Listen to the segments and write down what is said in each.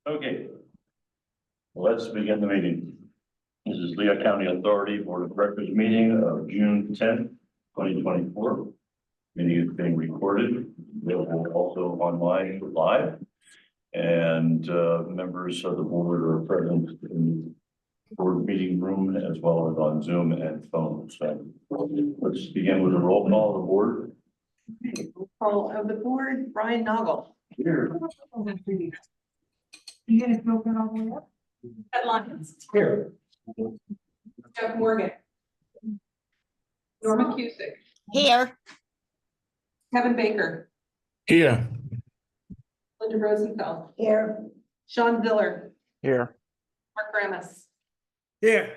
Okay. Let's begin the meeting. This is Lehigh County Authority Board of Directors meeting of June 10th, 2024. Meeting is being recorded, available also online live. And members of the board are present in the board meeting room as well as on Zoom and phone. So let's begin with a roll call of the board. Okay, roll call of the board, Brian Noggle. Here. You gonna go all the way up? Ed Lyons. Here. Jeff Morgan. Norma Cusick. Here. Kevin Baker. Here. Linda Rosenfeld. Here. Sean Diller. Here. Mark Ramis. Here.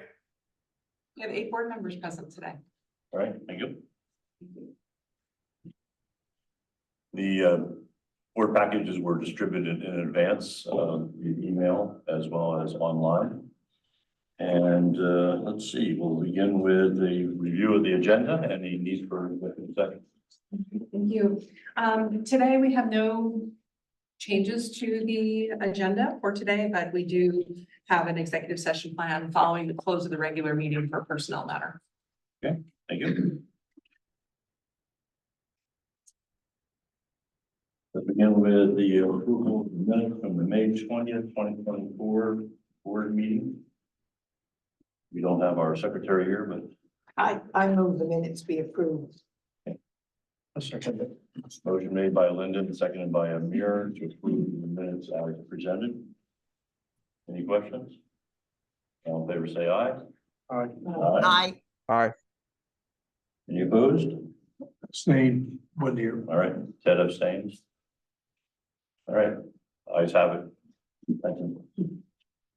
We have 8 board members present today. All right, thank you. The board packages were distributed in advance via email as well as online. And let's see, we'll begin with the review of the agenda. Any need for executive session? Thank you. Today we have no changes to the agenda for today, but we do have an executive session plan following the close of the regular meeting for personnel matter. Okay, thank you. Let's begin with the approval of the minutes from the May 20th, 2024 board meeting. We don't have our secretary here, but I move the minutes be approved. motion made by Linda and seconded by Amir to approve the minutes as presented. Any questions? All in favor, say aye. Aye. Aye. Aye. Any opposed? Abstain. 1 year. All right, Ted abstains. All right, ayes have it. Thank you.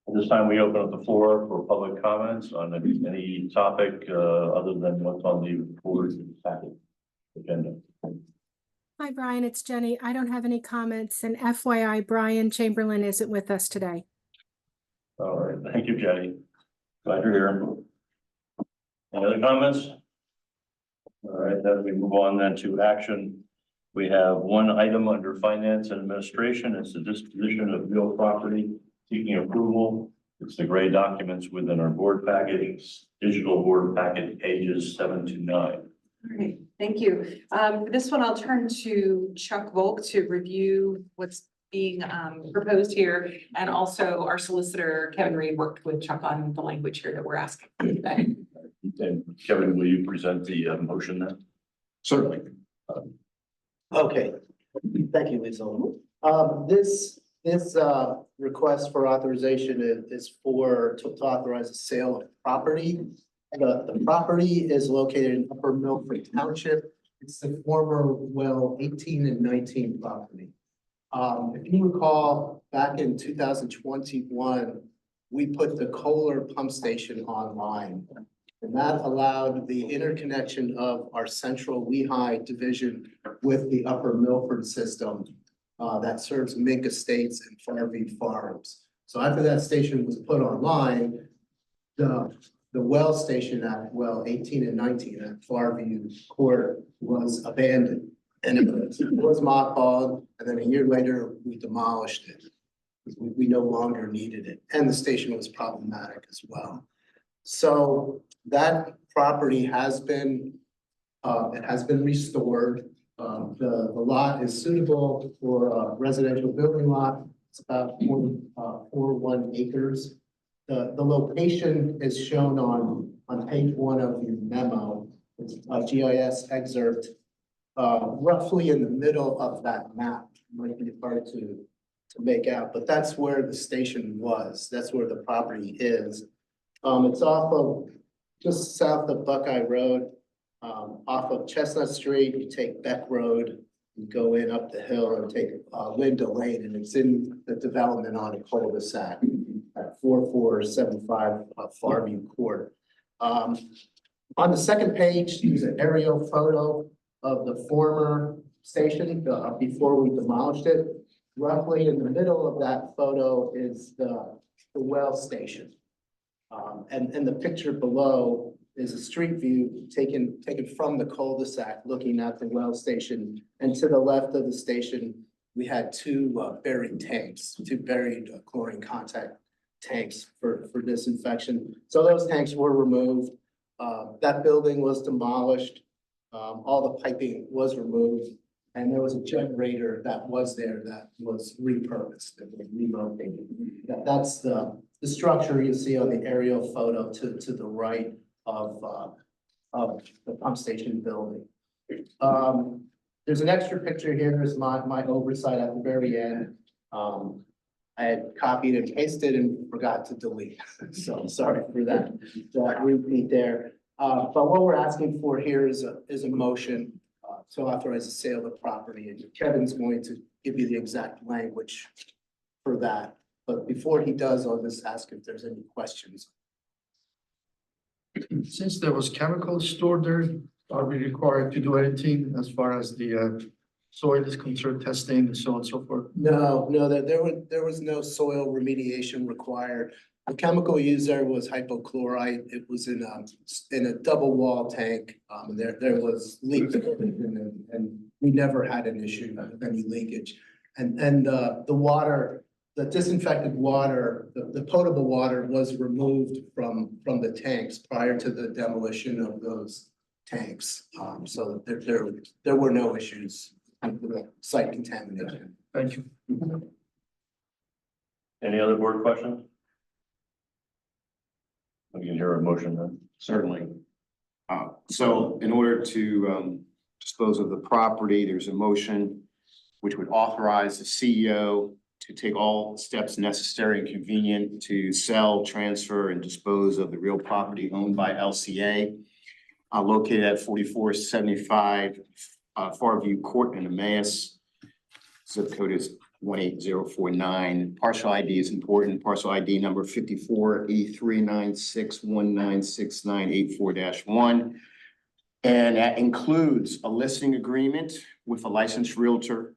At this time, we open up the floor for public comments on any topic other than what's on the board packet agenda. Hi, Brian, it's Jenny. I don't have any comments, and FYI, Brian Chamberlain isn't with us today. All right, thank you, Jenny. Glad you're here. Any other comments? All right, then we move on then to action. We have one item under finance and administration. It's the disposition of real property seeking approval. It's the gray documents within our board package, digital board packet pages 7 to 9. All right, thank you. For this one, I'll turn to Chuck Volk to review what's being proposed here. And also our solicitor, Kevin Reed, worked with Chuck on the language here that we're asking today. And Kevin, will you present the motion then? Certainly. Okay, thank you, Lisa. This request for authorization is to authorize a sale of property. The property is located in Upper Milford Township. It's the former well 18 and 19 property. If you recall, back in 2021, we put the Kohler pump station online. And that allowed the interconnection of our central Lehigh division with the Upper Milford system that serves Mink Estates and Fairview Farms. So after that station was put online, the well station at well 18 and 19 at Fairview Court was abandoned. And it was mothballed, and then a year later, we demolished it. We no longer needed it, and the station was problematic as well. So that property has been, restored. The lot is suitable for a residential building lot. It's about 0.41 acres. The location is shown on page 1 of your memo. It's a GIS excerpt, roughly in the middle of that map. It might be hard to make out, but that's where the station was. That's where the property is. It's off of just south of Buckeye Road, off of Chestnut Street. You take Beck Road, you go in up the hill and take Linda Lane, and it's in the development on a cul-de-sac at 4475 Farview Court. On the second page, there's an aerial photo of the former station before we demolished it. Roughly in the middle of that photo is the well station. And the picture below is a street view taken from the cul-de-sac looking at the well station. And to the left of the station we had two buried tanks, two buried chlorine contact tanks for disinfection. So those tanks were removed. That building was demolished. All the piping was removed. And there was a generator that was there that was repurposed, that was relocated. That's the structure you see on the aerial photo to the right of the pump station building. There's an extra picture here, is my oversight at the very end. I had copied and pasted and forgot to delete, so I'm sorry for that repeat there. But what we're asking for here is a motion to authorize the sale of the property, and Kevin's going to give you the exact language for that. But before he does, I'll just ask if there's any questions. Since there was chemicals stored there, are we required to do anything as far as the soil is concerned, testing and so on and so forth? No, there was no soil remediation required. The chemical used there was hypochlorite. It was in a double wall tank. And there was leaks and we never had an issue with any leakage. And the water, the disinfected water, the potable water was removed from the tanks prior to the demolition of those tanks. So there were no issues with the site contamination. Thank you. Any other board questions? We can hear a motion then. Certainly. So in order to dispose of the property, there's a motion which would authorize the CEO to take all steps necessary and convenient to sell, transfer, and dispose of the real property owned by LCA located at 4475 Farview Court in Emmaus. Zip code is 18049. Parcel ID is important. Parcel ID number 54E396196984-1. And that includes a listing agreement with a licensed realtor,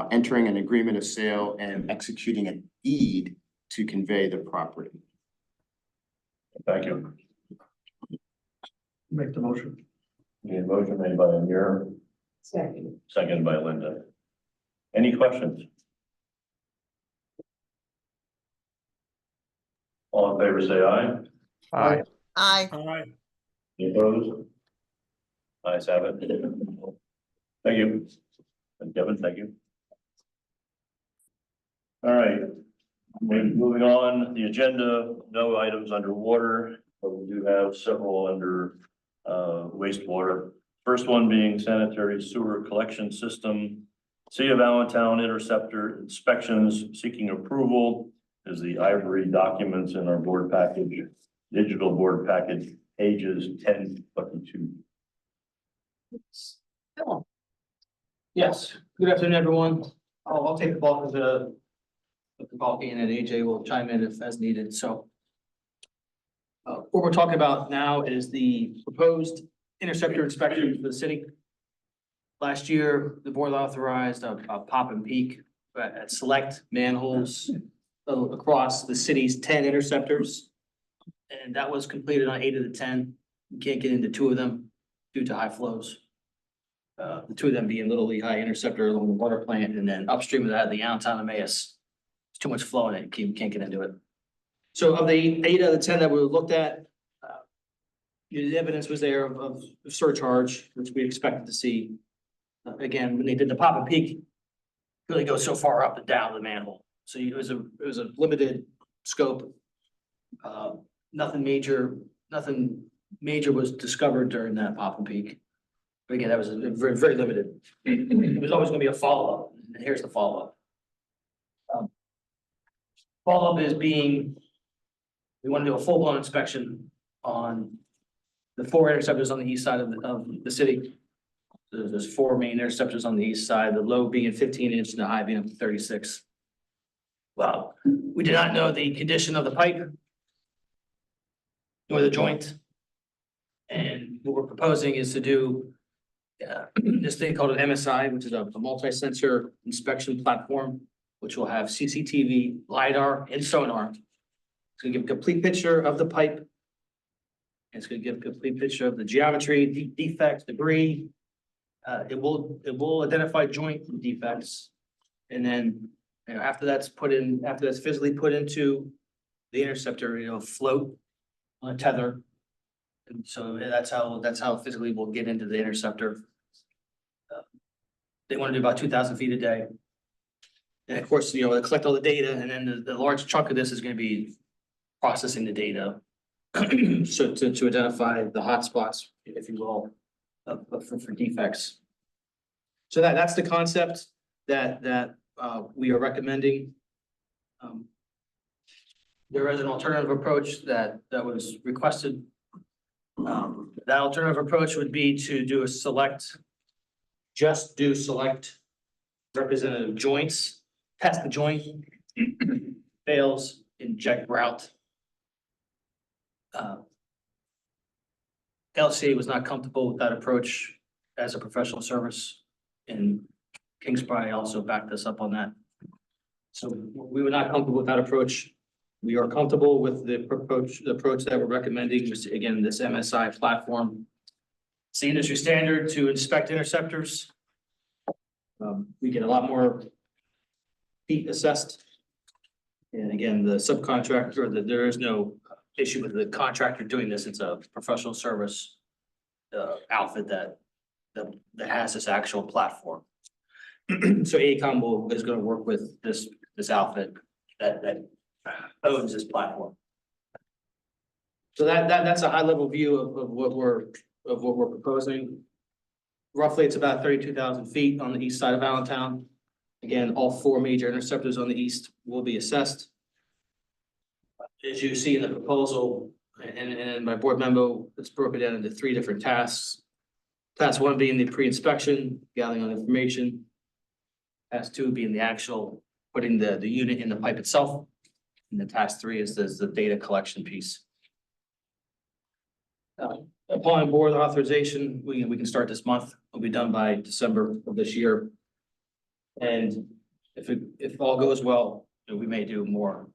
entering an agreement of sale and executing a deed to convey the property. Thank you. Make the motion. Need a motion made by Amir, Second. seconded by Linda. Any questions? All in favor, say aye. Aye. Aye. Aye. Any opposed? Ayes have it. Thank you. And Kevin, thank you. All right, we're moving on. The agenda, no items underwater, but we do have several under wastewater. First one being sanitary sewer collection system. City of Allentown interceptor inspections seeking approval is the ivory documents in our board package, digital board package, pages 10-22. Phil. Yes, good afternoon, everyone. I'll take the bulk of the talking and then AJ will chime in if as needed, so. What we're talking about now is the proposed interceptor inspection for the city. Last year, the board authorized a pop and peak at select manholes across the city's 10 interceptors. And that was completed on 8 of the 10. You can't get into 2 of them due to high flows. The 2 of them being Little Lehigh Interceptor along the water plant, and then upstream of that, the Allentown Emmaus. There's too much flow in it, you can't get into it. So of the 8 out of the 10 that we looked at, the evidence was there of surcharge, which we expected to see. Again, when they did the pop and peak, really goes so far up and down the manhole. So it was a limited scope. Nothing major was discovered during that pop and peak. But again, that was very, very limited. It was always gonna be a follow-up, and here's the follow-up. Follow-up is we want to do a full-blown inspection on the 4 interceptors on the east side of the city. There's 4 main interceptors on the east side, the low being 15-inch and the high being up to 36. Well, we did not know the condition of the pipe nor the joint. And what we're proposing is to do this thing called an MSI, which is a multi-sensor inspection platform, which will have CCTV, LiDAR, and sonar. It's gonna give a complete picture of the pipe. It's gonna give a complete picture of the geometry, defects, debris. It will identify joint defects. And then, you know, after that's physically put into the interceptor, it'll float on a tether. And so that's how physically we'll get into the interceptor. They want to do about 2,000 feet a day. And of course, you know, they collect all the data, and then the large chunk of this is going to be processing the data. So to identify the hotspots, if you will, for defects. So that's the concept that we are recommending. There is an alternative approach that was requested. That alternative approach would be to do just do select representative joints, test the joint, fails, inject route. LCA was not comfortable with that approach as a professional service, and Kingsbury also backed us up on that. So we were not comfortable with that approach. We are comfortable with the approach that we're recommending, which again, this MSI platform. It's the industry standard to inspect interceptors. We get a lot more feet assessed. And again, the subcontractor, there is no issue with the contractor doing this. It's a professional service outfit that has this actual platform. So AECOM is going to work with this outfit that owns this platform. So that's a high level view of what we're proposing. Roughly, it's about 32,000 feet on the east side of Allentown. Again, all 4 major interceptors on the east will be assessed. As you see in the proposal and in my board memo, it's broken down into 3 different tasks. Task 1 being the pre-inspection, gathering on information. Task 2 being the actual putting the unit in the pipe itself. And the task 3 is the data collection piece. Upon board authorization, we can start this month. It'll be done by December of this year. And if all goes well, we may do more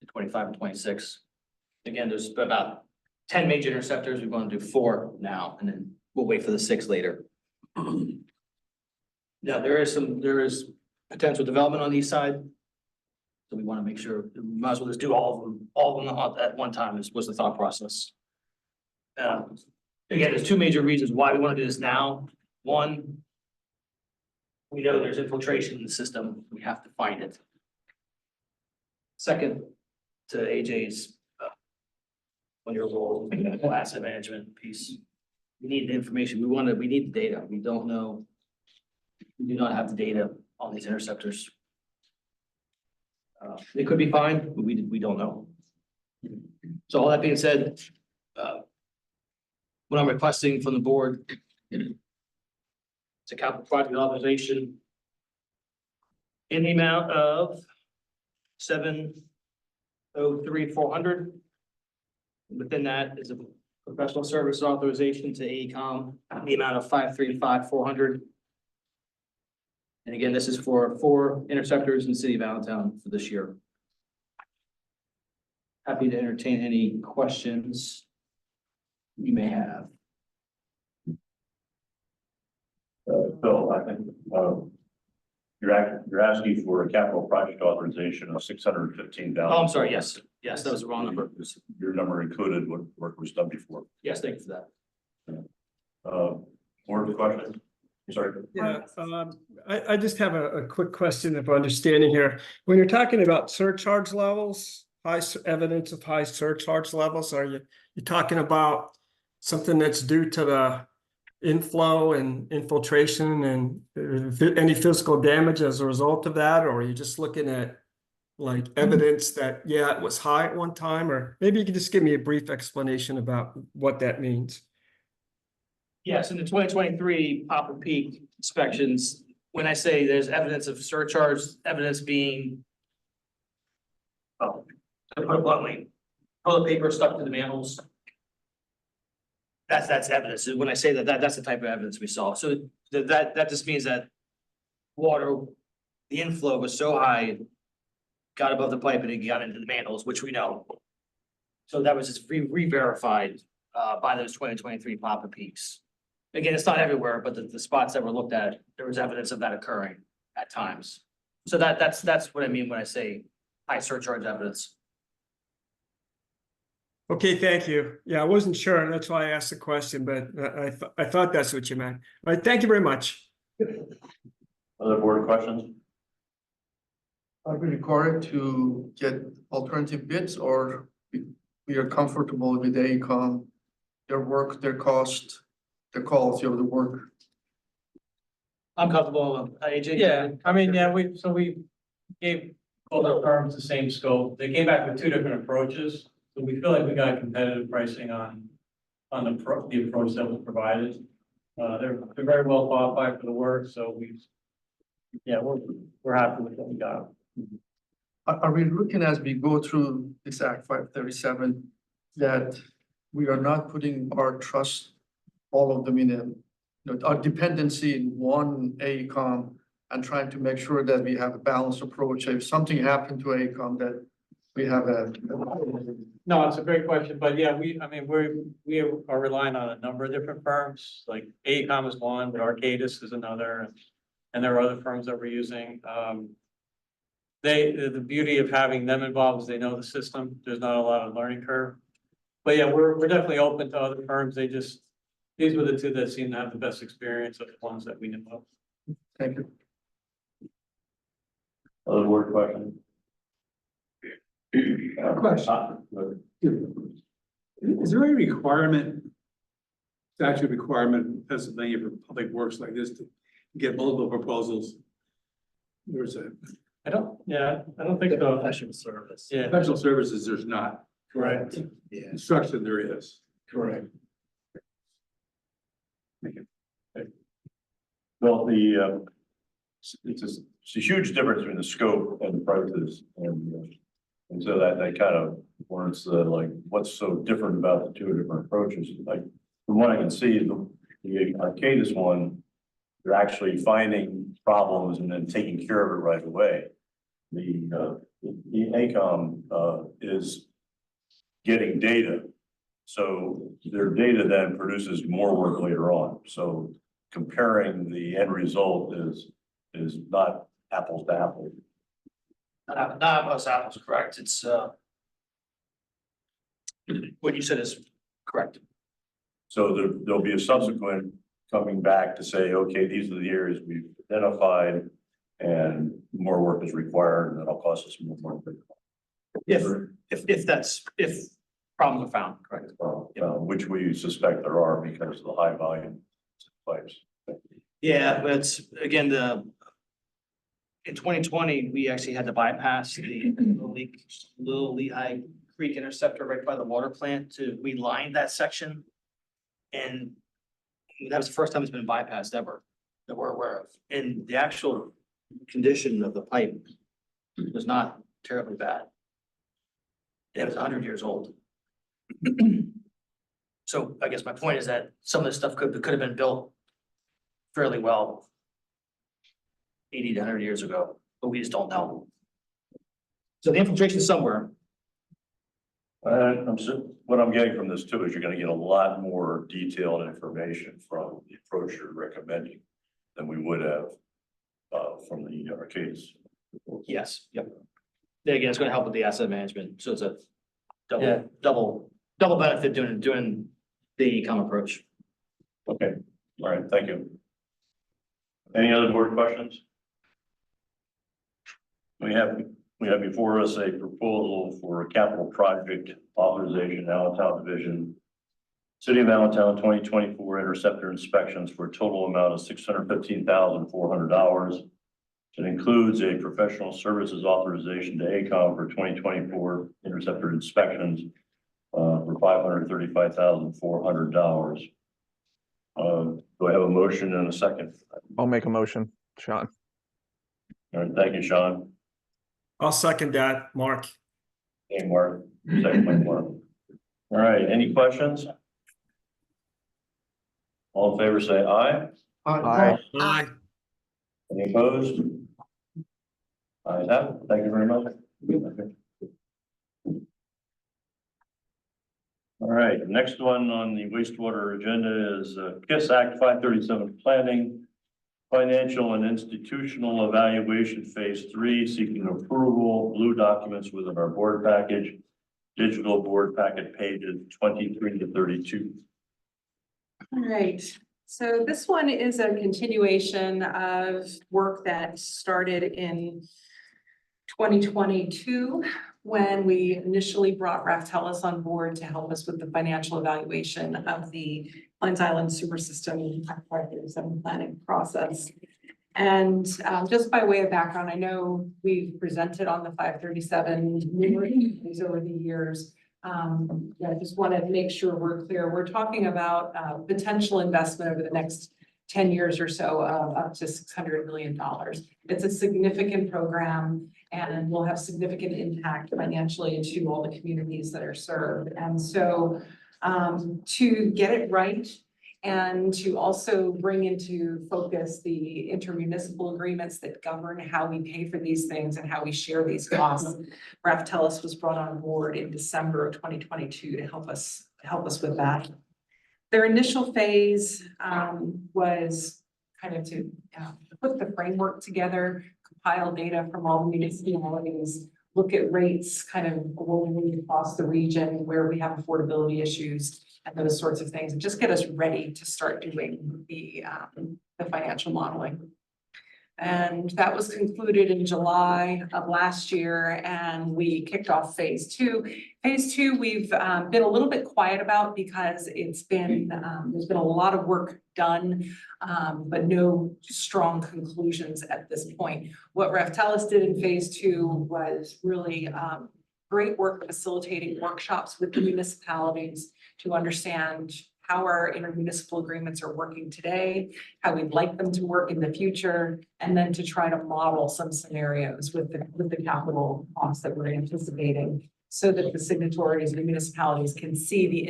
in 25 and 26. Again, there's about 10 major interceptors. We're going to do 4 now, and then we'll wait for the 6 later. Now, there is potential development on the east side. So we want to make sure we might as well just do all of them at one time was the thought process. Again, there's 2 major reasons why we want to do this now. One, we know there's infiltration in the system. We have to find it. Second, to AJ's on your role, asset management piece. We need the information. We need the data. We don't know. We do not have the data on these interceptors. It could be fine, but we don't know. So all that being said, what I'm requesting from the board, it's a capital project authorization in the amount of $703,400. Within that is a professional service authorization to AECOM in the amount of $535,400. And again, this is for 4 interceptors in the city of Allentown for this year. Happy to entertain any questions you may have. Bill, I think, you're asking for a capital project authorization of $615,000. Oh, I'm sorry, yes, that was the wrong number. Your number included what work was done before. Yes, thank you for that. More questions? Sorry. Yeah, I just have a quick question of understanding here. When you're talking about surcharge levels, evidence of high surcharge levels, are you talking about something that's due to the inflow and infiltration and any physical damage as a result of that? Or are you just looking at like evidence that, yeah, it was high at one time? Or maybe you could just give me a brief explanation about what that means. Yes, in the 2023 pop and peak inspections, when I say there's evidence of surcharge, evidence being, to put it bluntly, toilet paper stuck to the manholes. That's evidence. When I say that's the type of evidence we saw. So that just means that water, the inflow was so high, got above the pipe and it got into the manholes, which we know. So that was just re-verified by those 2023 pop and peaks. Again, it's not everywhere, but the spots that were looked at, there was evidence of that occurring at times. So that's what I mean when I say high surcharge evidence. Okay, thank you. Yeah, I wasn't sure, and that's why I asked the question, but I thought that's what you meant. All right, thank you very much. Other board questions? Are we required to get alternative bids or we are comfortable with AECom, their work, their cost, the quality of the work? I'm comfortable, AJ? Yeah, I mean, yeah, we gave both our firms the same scope. They came back with two different approaches. So we feel like we got competitive pricing on the approach that was provided. They're very well qualified for the work, so we're happy with what we got. Are we looking as we go through this Act 537 that we are not putting our trust, all of them our dependency in one AECom and trying to make sure that we have a balanced approach? If something happened to AECom, that we have No, it's a great question, but yeah, we are relying on a number of different firms, like AECom is one, but Arcadis is another, and there are other firms that we're using. The beauty of having them involved is they know the system, there's not a lot of learning curve. But yeah, we're definitely open to other firms, these were the two that seem to have the best experience of the ones that we know of. Thank you. Other board questions? Is there any requirement, statute requirement in Pennsylvania for public works like this to get multiple proposals? There's a I don't think so. Professional service. Yeah, professional services, there's not. correct. Construction, there is. Correct. Well, it's a huge difference between the scope and the prices, and so that kind of warrants the, like, what's so different about the two different approaches. Like, from what I can see, the Arcadis one, they're actually finding problems and then taking care of it right away. The AECom is getting data. So their data then produces more work later on. So comparing the end result is not apples to apples. Not apples to apples, correct, it's, what you said is correct. So there'll be a subsequent coming back to say, okay, these are the areas we've identified and more work is required and that'll cost us more money. If problems are found, correct. Which we suspect there are because of the high volume pipes. Yeah, but it's, again, in 2020, we actually had to bypass the Little Lehigh Creek interceptor right by the water plant we lined that section. And that was the first time it's been bypassed ever that we're aware of. And the actual condition of the pipe was not terribly bad. It was 100 years old. So I guess my point is that some of this stuff could have been built fairly well 80 to 100 years ago, but we just don't know. So the infiltration is somewhere. What I'm getting from this too is you're going to get a lot more detailed information from the approach you're recommending than we would have from the Arcadis. Yes, yep. There again, it's going to help with the asset management. So it's a double benefit doing the ecom approach. Okay, all right, thank you. Any other board questions? We have before us a proposal for a capital project authorization, Allentown Division. City of Allentown 2024 interceptor inspections for a total amount of $615,400. It includes a professional services authorization to AECom for 2024 interceptor inspections for $535,400. Do I have a motion and a second? I'll make a motion, Sean. All right, thank you, Sean. I'll second that, Mark. Hey, Mark. Second by Mark. All right, any questions? All in favor, say aye. Aye. Aye. Any opposed? Ayes have it. Thank you very much. All right, next one on the wastewater agenda is KISS Act 537 planning. Financial and institutional evaluation phase 3, seeking approval, blue documents within our board package, digital board packet pages 23 to 32. All right, so this one is a continuation of work that started in 2022, when we initially brought Raftellus on board to help us with the financial evaluation of the Pines Island Sewer System planning process. And just by way of background, I know we've presented on the 537 numerous times over the years. I just want to make sure we're clear. We're talking about potential investment over the next 10 years or so of up to $600 million. It's a significant program and will have significant impact financially to all the communities that are served. And so to get it right and to also bring into focus the intermunicipal agreements that govern how we pay for these things and how we share these costs, Raftellus was brought on board in December of 2022 to help us with that. Their initial phase was kind of to put the framework together, compile data from all the municipalities, look at rates kind of globally across the region where we have affordability issues and those sorts of things, and just get us ready to start doing the financial modeling. And that was concluded in July of last year, and we kicked off phase 2. Phase 2, we've been a little bit quiet about because it's been, there's been a lot of work done, but no strong conclusions at this point. What Raftellus did in phase 2 was really great work facilitating workshops with the municipalities to understand how our intermunicipal agreements are working today, how we'd like them to work in the future, and then to try to model some scenarios with the capital costs that we're anticipating, so that the signatories and the municipalities can see the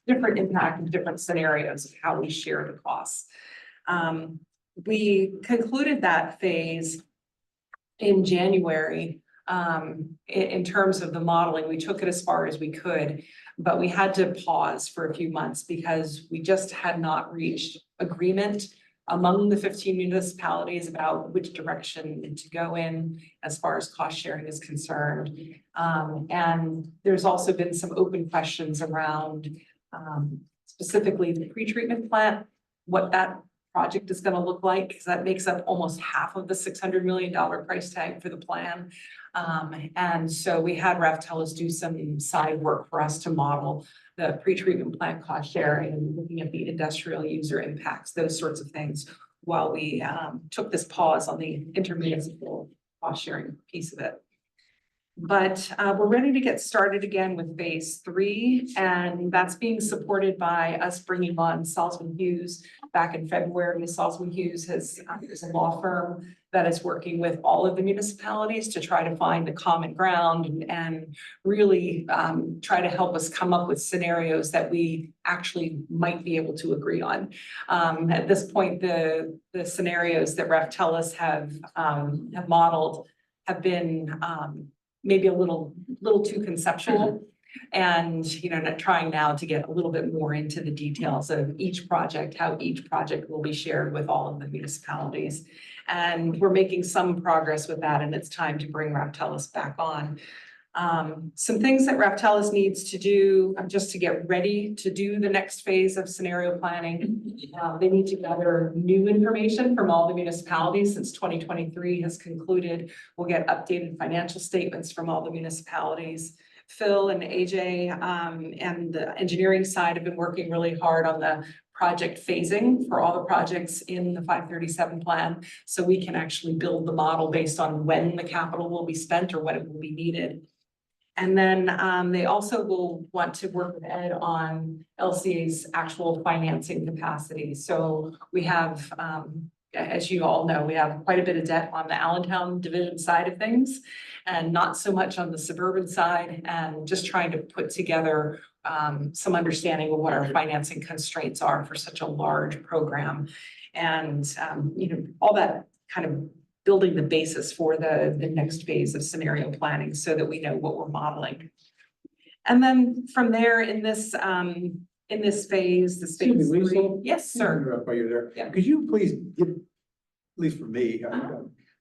different impact of different scenarios of how we share the costs. We concluded that phase in January. In terms of the modeling, we took it as far as we could, but we had to pause for a few months because we just had not reached agreement among the 15 municipalities about which direction to go in as far as cost sharing is concerned. And there's also been some open questions around specifically the pretreatment plant, what that project is going to look like, because that makes up almost half of the $600 million price tag for the plan. And so we had Raftellus do some side work for us to model the pretreatment plant cost sharing and looking at the industrial user impacts, those sorts of things, while we took this pause on the intermunicipal cost sharing piece of it. But we're ready to get started again with phase 3, and that's being supported by us bringing on Salzman Hughes back in February. Salzman Hughes is a law firm that is working with all of the municipalities to try to find a common ground and really try to help us come up with scenarios that we actually might be able to agree on. At this point, the scenarios that Raftellus have modeled have been maybe a little too conceptual, and trying now to get a little bit more into the details of each project, how each project will be shared with all of the municipalities. And we're making some progress with that, and it's time to bring Raftellus back on. Some things that Raftellus needs to do just to get ready to do the next phase of scenario planning. They need to gather new information from all the municipalities since 2023 has concluded. We'll get updated financial statements from all the municipalities. Phil and AJ and the engineering side have been working really hard on the project phasing for all the projects in the 537 plan, so we can actually build the model based on when the capital will be spent or when it will be needed. And then they also will want to work with Ed on LCA's actual financing capacity. So we have, as you all know, we have quite a bit of debt on the Allentown division side of things and not so much on the suburban side, and just trying to put together some understanding of what our financing constraints are for such a large program. And, all that kind of building the basis for the next phase of scenario planning so that we know what we're modeling. And then from there in this phase, Excuse me, Lisa? yes, sir. Interrupt while you're there. Yeah. Could you please give least for me,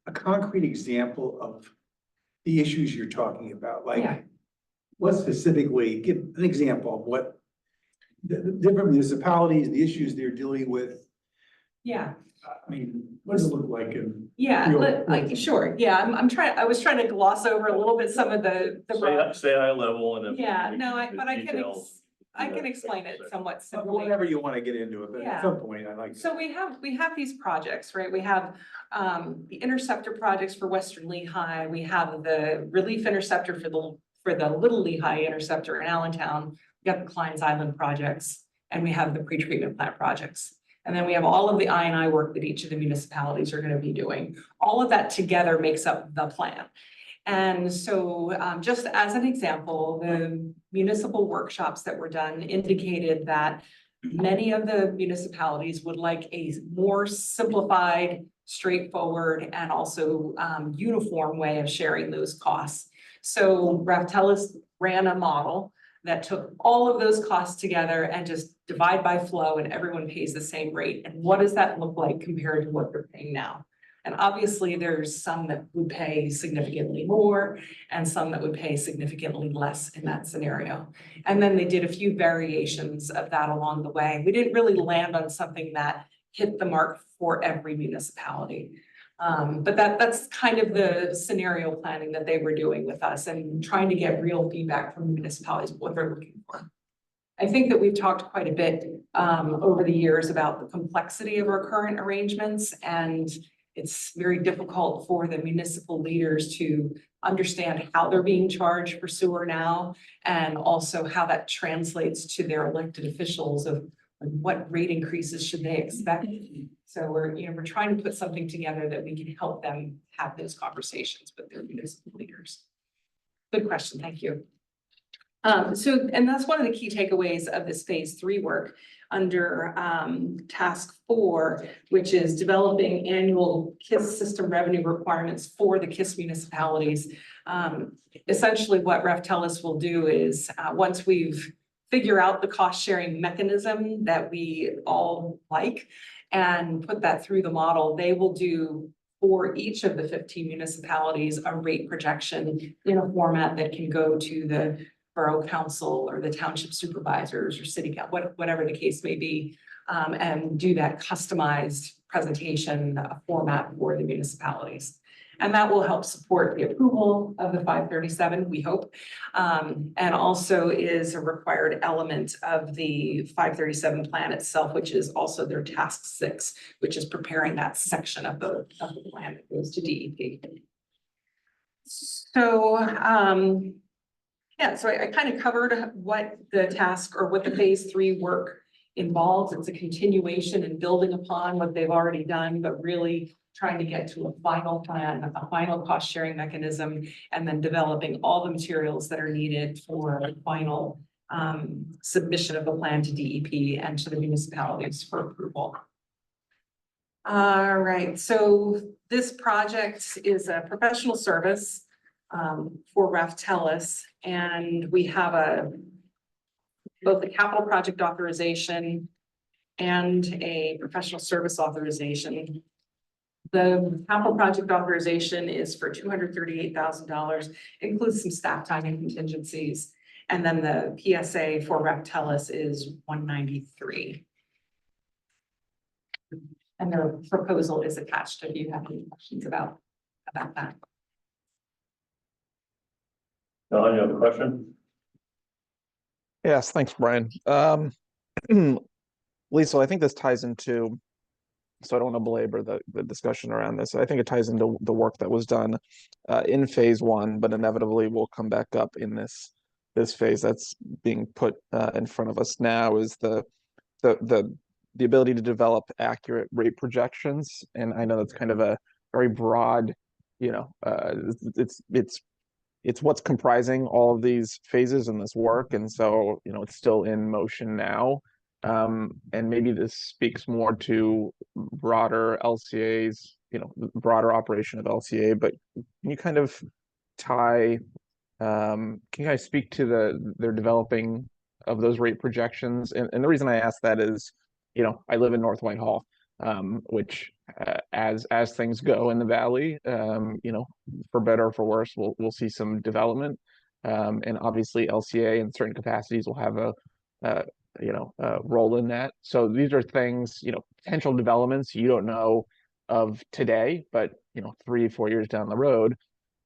a concrete example of the issues you're talking about, Yeah. like what specifically, give an example of what the different municipalities, the issues they're dealing with. Yeah. I mean, what does it look like in? Yeah, real- sure, yeah, I was trying to gloss over a little bit some of the. Stay high level and then. Yeah, we no, can but I can, details. I can explain it somewhat simply. Whatever you want to get into it, but Yeah. at some point, I like. So we have these projects, right? We have the interceptor projects for Western Lehigh. We have the relief interceptor for the Little Lehigh interceptor in Allentown. We have the Klein's Island projects, and we have the pretreatment plant projects. And then we have all of the I&I work that each of the municipalities are going to be doing. All of that together makes up the plan. And so just as an example, the municipal workshops that were done indicated that many of the municipalities would like a more simplified, straightforward, and also uniform way of sharing those costs. So Raftellus ran a model that took all of those costs together and just divide by flow, and everyone pays the same rate. And what does that look like compared to what they're paying now? And obviously, there's some that would pay significantly more and some that would pay significantly less in that scenario. And then they did a few variations of that along the way. We didn't really land on something that hit the mark for every municipality. But that's kind of the scenario planning that they were doing with us and trying to get real feedback from municipalities, what they're looking for. I think that we've talked quite a bit over the years about the complexity of our current arrangements, and it's very difficult for the municipal leaders to understand how they're being charged for sewer now, and also how that translates to their elected officials of what rate increases should they expect. So we're trying to put something together that we can help them have those conversations with their municipal leaders. Good question, thank you. And that's one of the key takeaways of this phase 3 work under task 4, which is developing annual KISS system revenue requirements for the KISS municipalities. Essentially what Raftellus will do is once we've figure out the cost sharing mechanism that we all like and put that through the model, they will do for each of the 15 municipalities a rate projection in a format that can go to the borough council or the township supervisors or city council, whatever the case may be, and do that customized presentation format for the municipalities. And that will help support the approval of the 537, we hope, and also is a required element of the 537 plan itself, which is also their task 6, which is preparing that section of the plan that goes to DEP. So, yeah, so I kind of covered what the task or what the phase 3 work involves. It's a continuation and building upon what they've already done, but really trying to get to a final plan, a final cost sharing mechanism, and then developing all the materials that are needed for a final submission of the plan to DEP and to the municipalities for approval. All right, so this project is a professional service for Raftellus, and we have both a capital project authorization and a professional service authorization. The capital project authorization is for $238,000, includes some staff time and contingencies. And then the PSA for Raftellus is $193,000. And the proposal is attached if you have any questions about that. John, you have a question? Yes, thanks, Brian. Lisa, I think this ties into, so I don't want to belabor the discussion around this. I think it ties into the work that was done in phase 1, but inevitably will come back up in this phase that's being put in front of us now, is the ability to develop accurate rate projections. And I know that's kind of a very broad, it's what's comprising all of these phases in this work. And so, it's still in motion now. And maybe this speaks more to broader LCAs, broader operation of LCA, but can you kind of speak to their developing of those rate projections? And the reason I ask that is, I live in North Whitehall, which as things go in the valley, for better or for worse, we'll see some development. And obviously LCA in certain capacities will have a role in that. So these are things, potential developments you don't know of today, but 3-4 years down the road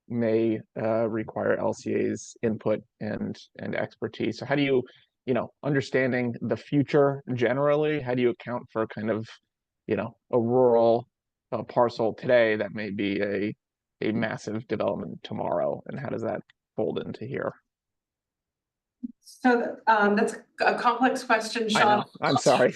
may require LCA's input and expertise. So how do you, understanding the future generally, how do you account for kind of, a rural parcel today that may be a massive development tomorrow, and how does that fold into here? So that's a complex question, I Sean. know, I'm sorry.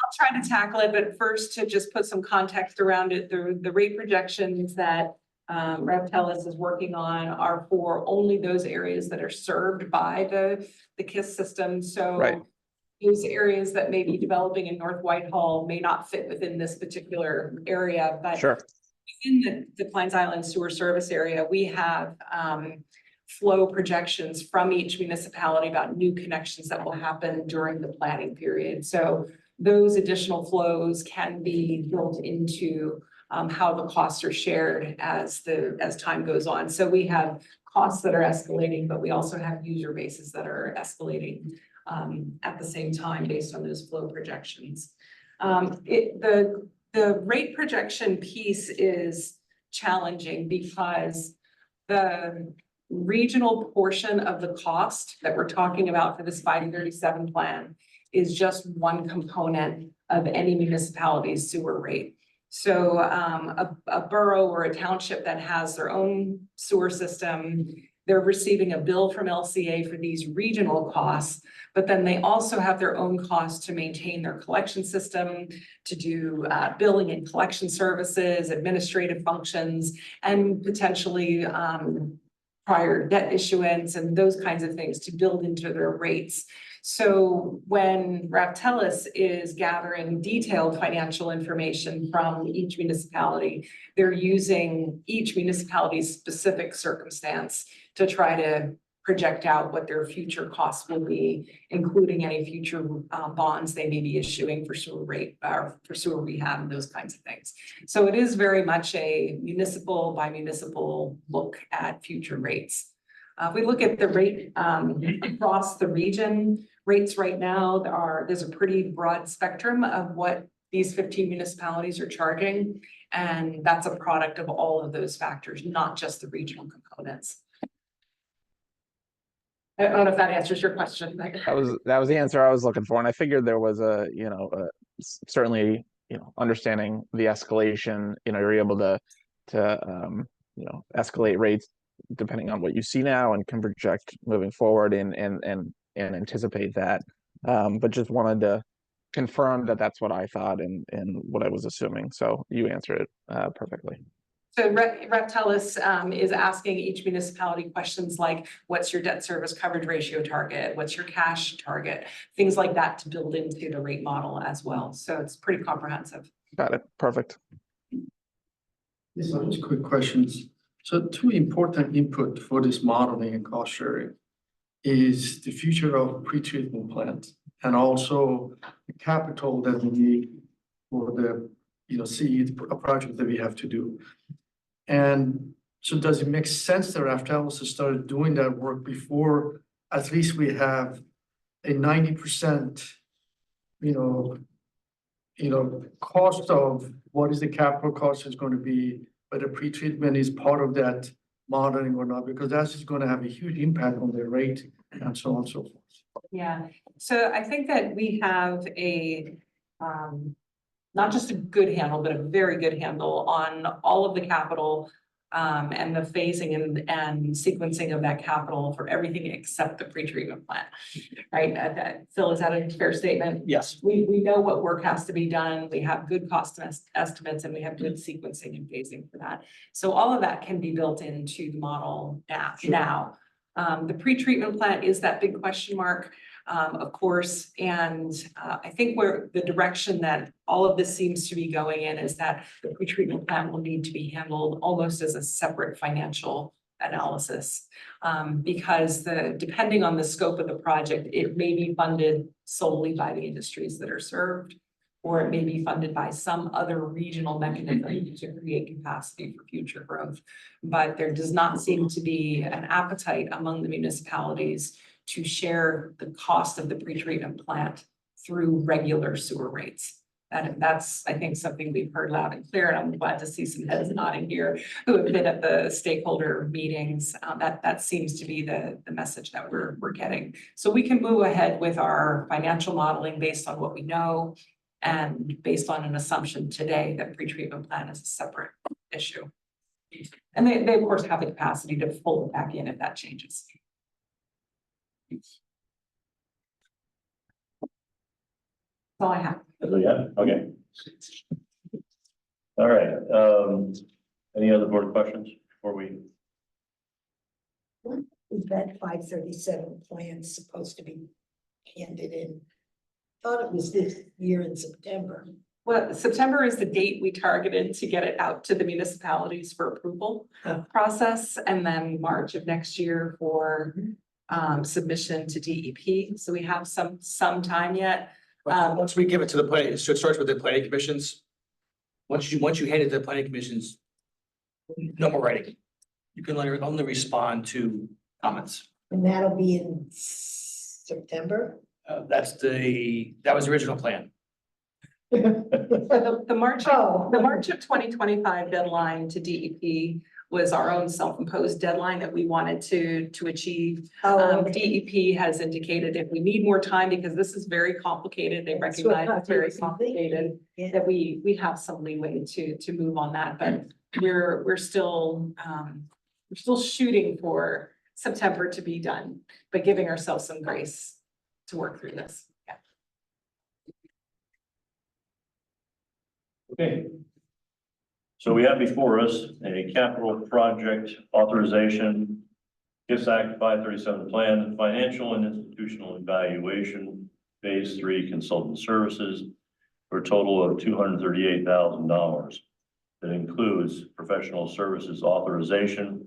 I'll try to tackle it, but first to just put some context around it, the rate projections that Revtelis is working on are for only those areas that are served by the KISS system. So Right. those areas that may be developing in North Whitehall may not fit within this particular area, but Sure. in the Pines Island sewer service area, we have flow projections from each municipality about new connections that will happen during the planning period. So those additional flows can be built into how the costs are shared as time goes on. So we have costs that are escalating, but we also have user bases that are escalating at the same time based on those flow projections. The rate projection piece is challenging because the regional portion of the cost that we're talking about for this 537 plan is just one component of any municipality's sewer rate. So a borough or a township that has their own sewer system, they're receiving a bill from LCA for these regional costs, but then they also have their own costs to maintain their collection system, to do billing and collection services, administrative functions, and potentially prior debt issuance and those kinds of things to build into their rates. So when Revtelis is gathering detailed financial information from each municipality, they're using each municipality's specific circumstance to try to project out what their future costs will be, including any future bonds they may be issuing for sewer rate or for sewer rehab and those kinds of things. So it is very much a municipal by municipal look at future rates. If we look at the rate across the region, rates right now there's a pretty broad spectrum of what these 15 municipalities are charging. And that's a product of all of those factors, not just the regional components. I don't know if that answers your question. That was the answer I was looking for, and I figured there was certainly, understanding the escalation, you're able to escalate rates depending on what you see now and can project moving forward and anticipate that. But just wanted to confirm that that's what I thought and what I was assuming. So you answered it perfectly. So Revtelis is asking each municipality questions like, what's your debt service coverage ratio target? What's your cash target? Things like that to build into the rate model as well. So it's pretty comprehensive. Got it. Perfect. Yes, just quick questions. So two important input for this modeling and cost sharing is the future of pretreatment plants and also the capital that we need for the CE project that we have to do. And so does it make sense that Revtelis has started doing that work before at least we have a 90% cost of what is the capital cost is going to be, whether pretreatment is part of that modeling or not, because that's just going to have a huge impact on their rate and so on and so forth. Yeah, so I think that we have a not just a good handle, but a very good handle on all of the capital and the phasing and sequencing of that capital for everything except the pretreatment plant, right? Phil, is that a fair statement? Yes. We know what work has to be done. We have good cost estimates and we have good sequencing and phasing for that. So all of that can be built into the model now. The pretreatment plant is that big question mark. Of course, and I think where the direction that all of this seems to be going in is that the pretreatment plant will need to be handled almost as a separate financial analysis, because depending on the scope of the project, it may be funded solely by the industries that are served, or it may be funded by some other regional mechanism to create capacity for future growth. But there does not seem to be an appetite among the municipalities to share the cost of the pretreatment plant through regular sewer rates. And that's, I think, something we've heard loud and clear, and I'm glad to see some heads nodding here who have been at the stakeholder meetings. That seems to be the message that we're getting. So we can move ahead with our financial modeling based on what we know and based on an assumption today that pretreatment plant is a separate issue. And they of course have the capacity to pull it back in if that changes. That's all I have. Yeah, okay. All right, any other board questions before we? When is that 537 plan supposed to be handed in? Thought it was this year in September. Well, September is the date we targeted to get it out to the municipalities for approval process, and then March of next year for submission to DEP. So we have some time yet. Once we give it to the planning, so it starts with the planning commissions. Once you hand it to the planning commissions, no more writing. You can only respond to comments. And that'll be in September? That was the original plan. The March Oh. the March of 2025 deadline to DEP was our own self-imposed deadline that we wanted to achieve. Oh, DEP has indicated if we need more time, because this is very complicated, they recognize it's very complicated, that we have some leeway to move on that, but we're still shooting for September to be done, but giving ourselves some grace to work through this. Yeah. Okay. So we have before us a capital project authorization, GIFT Act 537 plan, financial and institutional evaluation, phase 3 consultant services for a total of $238,000. That includes professional services authorization,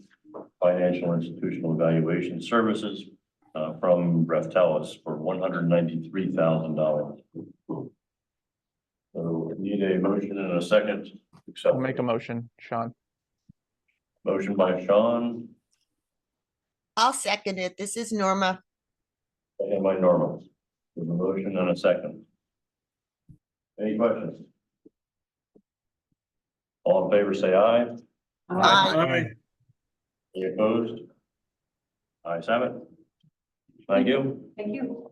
financial institutional evaluation services from Breftellus for $193,000. So we need a motion and a second. I'll make a motion, Sean. Motion by Sean, I'll second it. This is Norma. second by Norma. With a motion and a second. Any questions? All in favor, say aye. Aye. Any opposed? Ayes have it. Thank you. Thank you.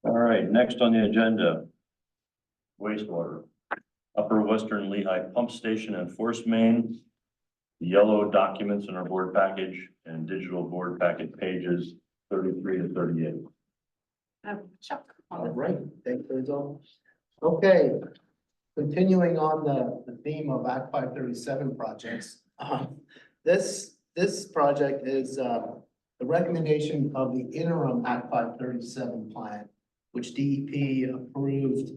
All right, next on the agenda, wastewater. Upper Western Lehigh Pump Station and Force Main. The yellow documents in our board package and digital board packet pages 33 to 38. Chuck. All right, thank you, Rizzo. Okay, continuing on the theme of Act 537 projects. This project is the recommendation of the interim Act 537 plan, which DEP approved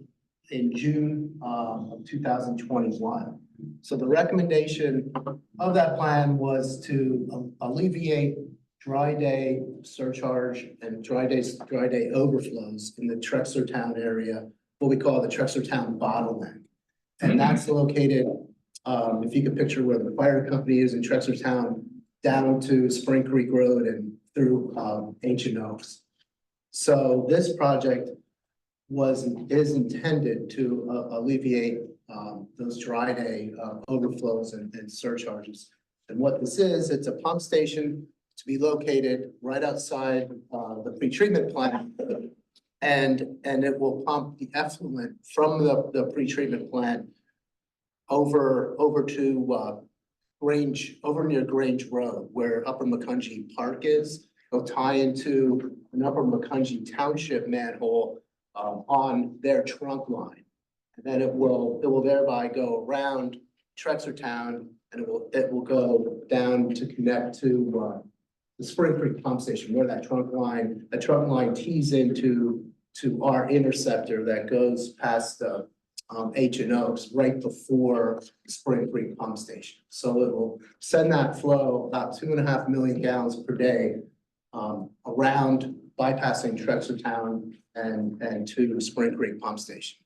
in June of 2021. So the recommendation of that plan was to alleviate dry day surcharge and dry day overflows in the Trexlertown area, what we call the Trexlertown bottleneck. And that's located, if you could picture where the fire company is in Trexlertown, down to Spring Creek Road and through Ancient Oaks. So this project is intended to alleviate those dry day overflows and surcharges. And what this is, it's a pump station to be located right outside the pretreatment plant. And it will pump the effluent from the pretreatment plant over to over near Grange Road, where Upper Macungie Park is. It'll tie into an Upper Macungie Township manhole on their trunk line. And then it will thereby go around Trexlertown, and it will go down to connect to the Spring Creek pump station, where that trunk line tees into our interceptor that goes past the Ancient Oaks right before the Spring Creek pump station. So it will send that flow about 2.5 million gallons per day around bypassing Trexlertown and to Spring Creek Pump Station.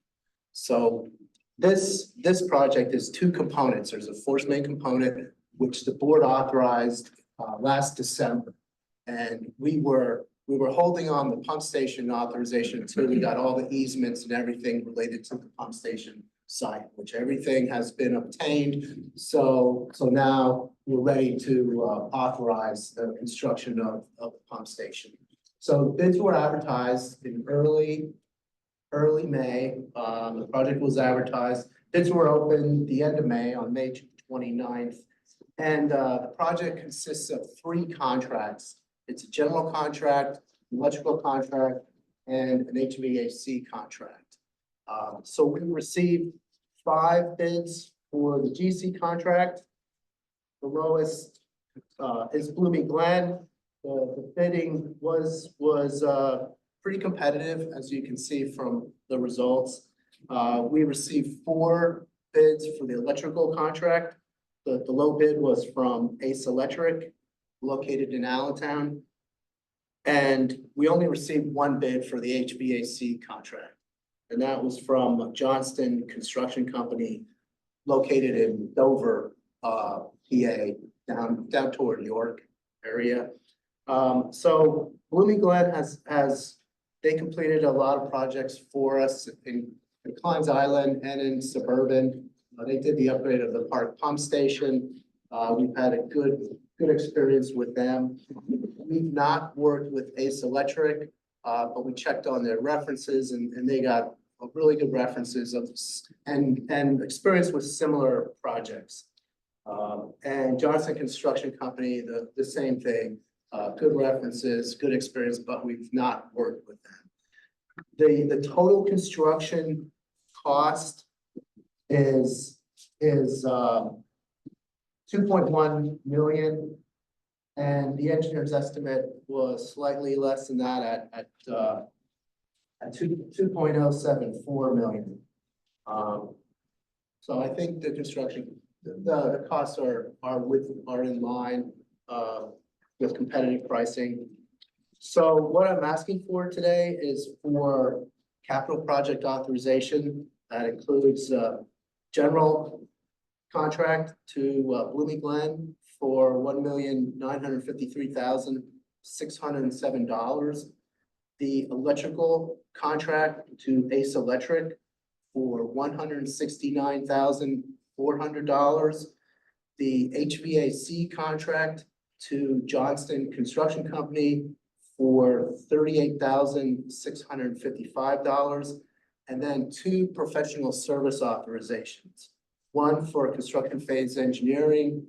So this project is two components. There's a force main component, which the board authorized last December. And we were holding on the pump station authorization until we got all the easements and everything related to the pump station site, which everything has been obtained. So now we're ready to authorize the construction of the pump station. So bids were advertised in early May. The project was advertised. Bids were open the end of May, on May 29th. And the project consists of 3 contracts. It's a general contract, electrical contract, and an HVAC contract. So we received 5 bids for the GC contract. The lowest is Blooming Glen. The bidding was pretty competitive, as you can see from the results. We received 4 bids for the electrical contract. The low bid was from Ace Electric, located in Allentown. And we only received 1 bid for the HVAC contract. And that was from Johnston Construction Company, located in Dover, PA, down toward York area. So Blooming Glen they completed a lot of projects for us in Klein's Island and in Suburban. They did the upgrade of the park pump station. We've had a good experience with them. We've not worked with Ace Electric, but we checked on their references and they got really good references and experience with similar projects. And Johnson Construction Company, the same thing, good references, good experience, but we've not worked with them. The total construction cost is 2.1 million. And the engineer's estimate was slightly less than that at 2.074 million. So I think the construction, the costs are in line with competitive pricing. So what I'm asking for today is for capital project authorization. That includes general contract to Blooming Glen for $1,953,607. The electrical contract to Ace Electric for $169,400. The HVAC contract to Johnston Construction Company for $38,655. And then 2 professional service authorizations. One for construction phase engineering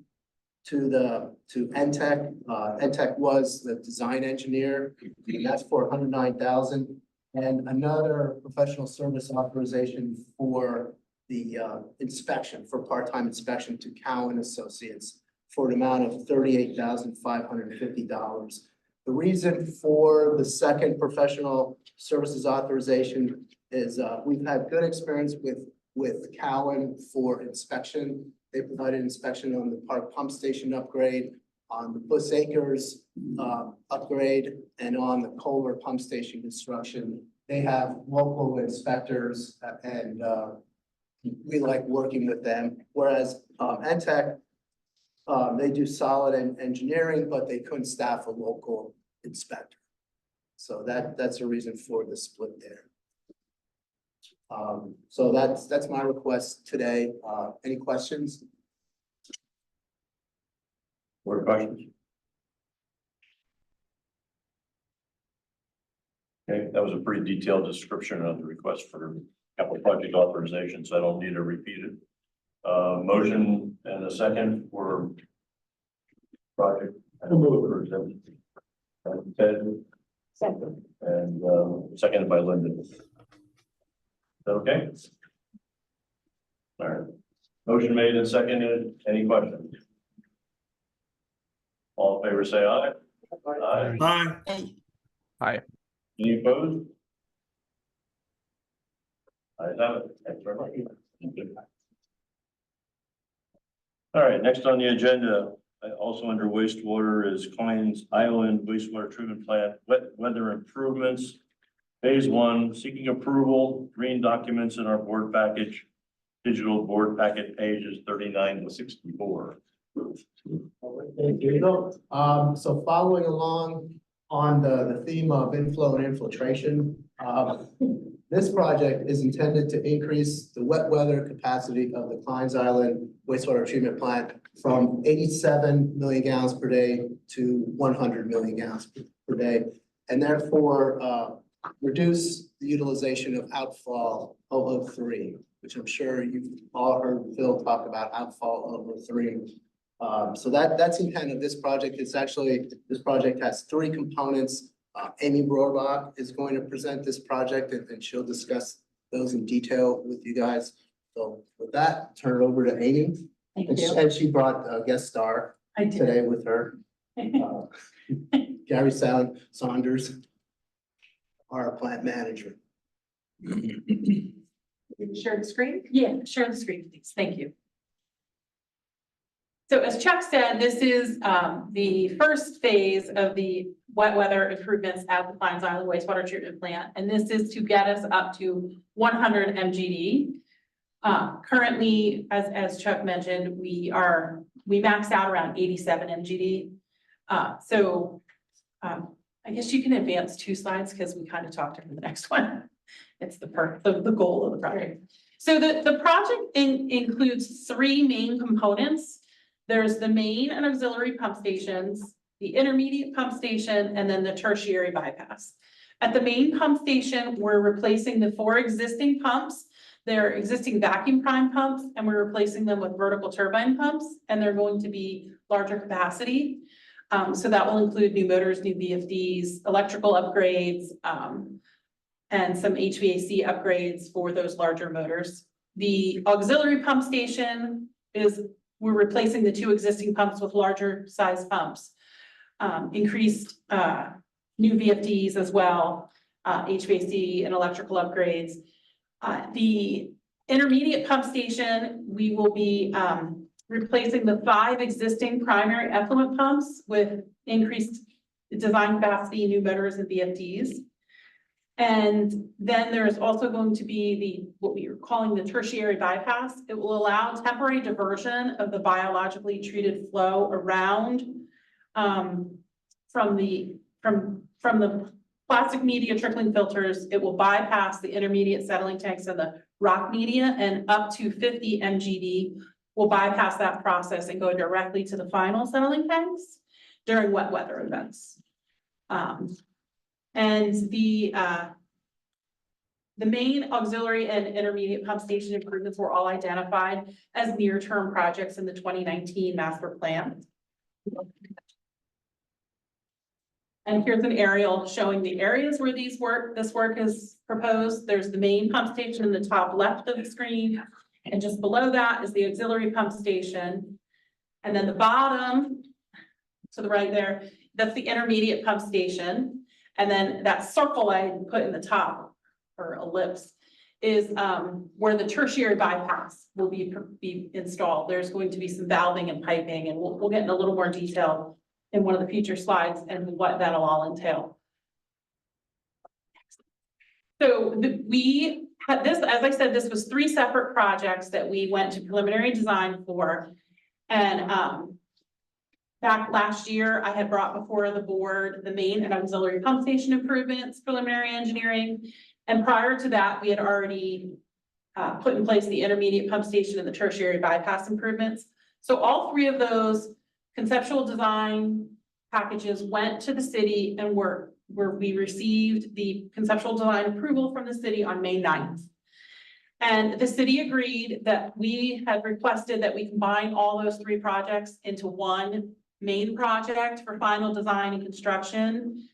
to NTEC. NTEC was the design engineer, and that's for $109,000. And another professional service authorization for the inspection, for part-time inspection to Cowan Associates for an amount of $38,550. The reason for the second professional services authorization is we've had good experience with Cowan for inspection. They provided inspection on the park pump station upgrade, on the Bush Acres upgrade, and on the Kohler pump station construction. They have local inspectors and we like working with them. Whereas NTEC, they do solid engineering, but they couldn't staff a local inspector. So that's a reason for the split there. So that's my request today. Any questions? More questions? Okay, that was a pretty detailed description of the request for capital project authorization, so I don't need to repeat it. Motion and a second for project. Ted. Second. And seconded by Linda. Is that okay? All right. Motion made and seconded. Any questions? All in favor, say aye. Aye. Bye. Aye. Any opposed? I have it. Thanks very much. All right, next on the agenda, Also under wastewater is Klein's Island wastewater treatment plant, wet weather improvements. Phase 1, seeking approval, green documents in our board package. Digital board packet pages 39 to 64. Here you go. So following along on the theme of inflow and infiltration, this project is intended to increase the wet weather capacity of the Klein's Island wastewater treatment plant from 87 million gallons per day to 100 million gallons per day, and therefore reduce the utilization of outfall 003, which I'm sure you've all heard Phil talk about outfall 003. So that's the intent of this project. It's actually, this project has 3 components. Amy Rohrbach is going to present this project and she'll discuss those in detail with you guys. So with that, turn it over to Amy. Thank you. And she brought a guest star I did. today with her. Gary Saunders, our plant manager. Share the screen? Yeah, share the screen, please. Thank you. So as Chuck said, this is the first phase of the wet weather improvements at the Klein's Island wastewater treatment plant. And this is to get us up to 100 MGD. Currently, as Chuck mentioned, we maxed out around 87 MGD. I guess you can advance 2 slides because we kind of talked about the next one. It's the goal of the project. So the project includes 3 main components. There's the main and auxiliary pump stations, the intermediate pump station, and then the tertiary bypass. At the main pump station, we're replacing the 4 existing pumps. They're existing vacuum prime pumps, and we're replacing them with vertical turbine pumps, and they're going to be larger capacity. So that will include new motors, new VFDs, electrical upgrades, and some HVAC upgrades for those larger motors. The auxiliary pump station we're replacing the 2 existing pumps with larger size pumps. Increased new VFDs as well, HVAC and electrical upgrades. The intermediate pump station, we will be replacing the 5 existing primary effluent pumps with increased design capacity, new motors and VFDs. And then there's also going to be what we are calling the tertiary bypass. It will allow temporary diversion of the biologically treated flow around from the plastic media trickling filters. It will bypass the intermediate settling tanks and the rock media, and up to 50 MGD will bypass that process and go directly to the final settling tanks during wet weather events. And the main auxiliary and intermediate pump station improvements were all identified as near-term projects in the 2019 master plan. And here's an aerial showing the areas where this work is proposed. There's the main pump station in the top left of the screen, and just below that is the auxiliary pump station. And then the bottom to the right there, that's the intermediate pump station. And then that circle I put in the top, or ellipse, is where the tertiary bypass will be installed. There's going to be some valving and piping, and we'll get in a little more detail in one of the future slides and what that'll all entail. So we had this, as I said, this was 3 separate projects that we went to preliminary design for. And back last year, I had brought before the board the main and auxiliary pump station improvements, preliminary engineering. And prior to that, we had already put in place the intermediate pump station and the tertiary bypass improvements. So all 3 of those conceptual design packages went to the city and we received the conceptual design approval from the city on May 9th. And the city agreed that we had requested that we combine all those 3 projects into one main project for final design and construction,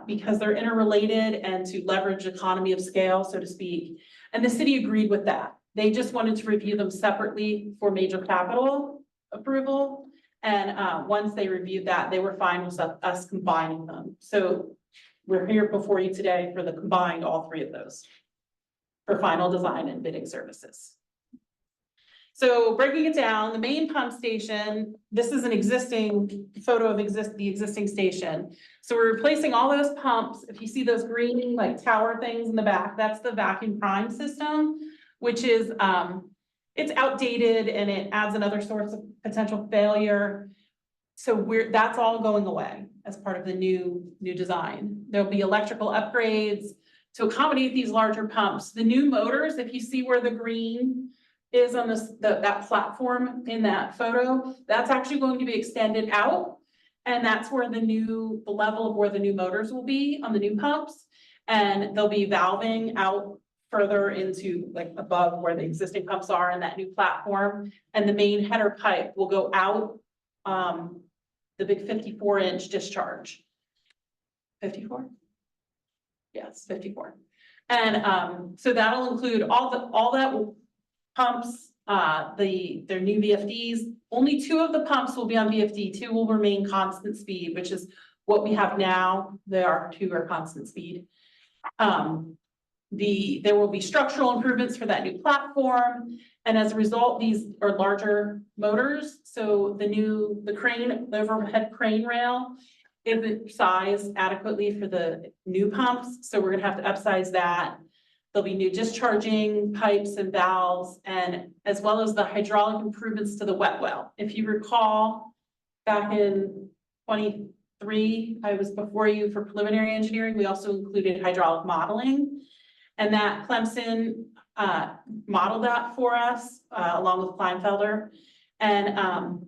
because they're interrelated and to leverage economy of scale, so to speak. And the city agreed with that. They just wanted to review them separately for major capital approval. And once they reviewed that, they were fine with us combining them. So we're here before you today for the combined all 3 of those for final design and bidding services. So breaking it down, the main pump station, this is an existing photo of the existing station. So we're replacing all those pumps. If you see those green like tower things in the back, that's the vacuum prime system, which is, it's outdated and it adds another source of potential failure. So that's all going away as part of the new design. There'll be electrical upgrades to accommodate these larger pumps. The new motors, if you see where the green is on that platform in that photo, that's actually going to be extended out. And that's where the level of where the new motors will be on the new pumps. And they'll be valving out further into like above where the existing pumps are in that new platform. And the main header pipe will go out, the big 54-inch discharge. 54? Yes, 54. And so that'll include all that pumps, their new VFDs. Only 2 of the pumps will be on VFD, 2 will remain constant speed, which is what we have now. There are 2 are constant speed. There will be structural improvements for that new platform. And as a result, these are larger motors. So the overhead crane rail isn't sized adequately for the new pumps. So we're gonna have to upsize that. There'll be new discharging pipes and valves, and as well as the hydraulic improvements to the wet well. If you recall, back in 23, I was before you for preliminary engineering. We also included hydraulic modeling, and that Clemson modeled that for us along with Kleinfelder, and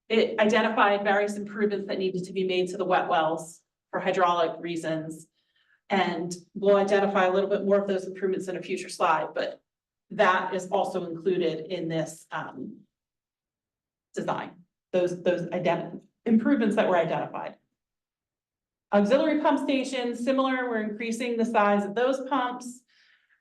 it identified various improvements that needed to be made to the wet wells for hydraulic reasons. And we'll identify a little bit more of those improvements in a future slide, but that is also included in this design, those improvements that were identified. Auxiliary pump stations, similar, we're increasing the size of those pumps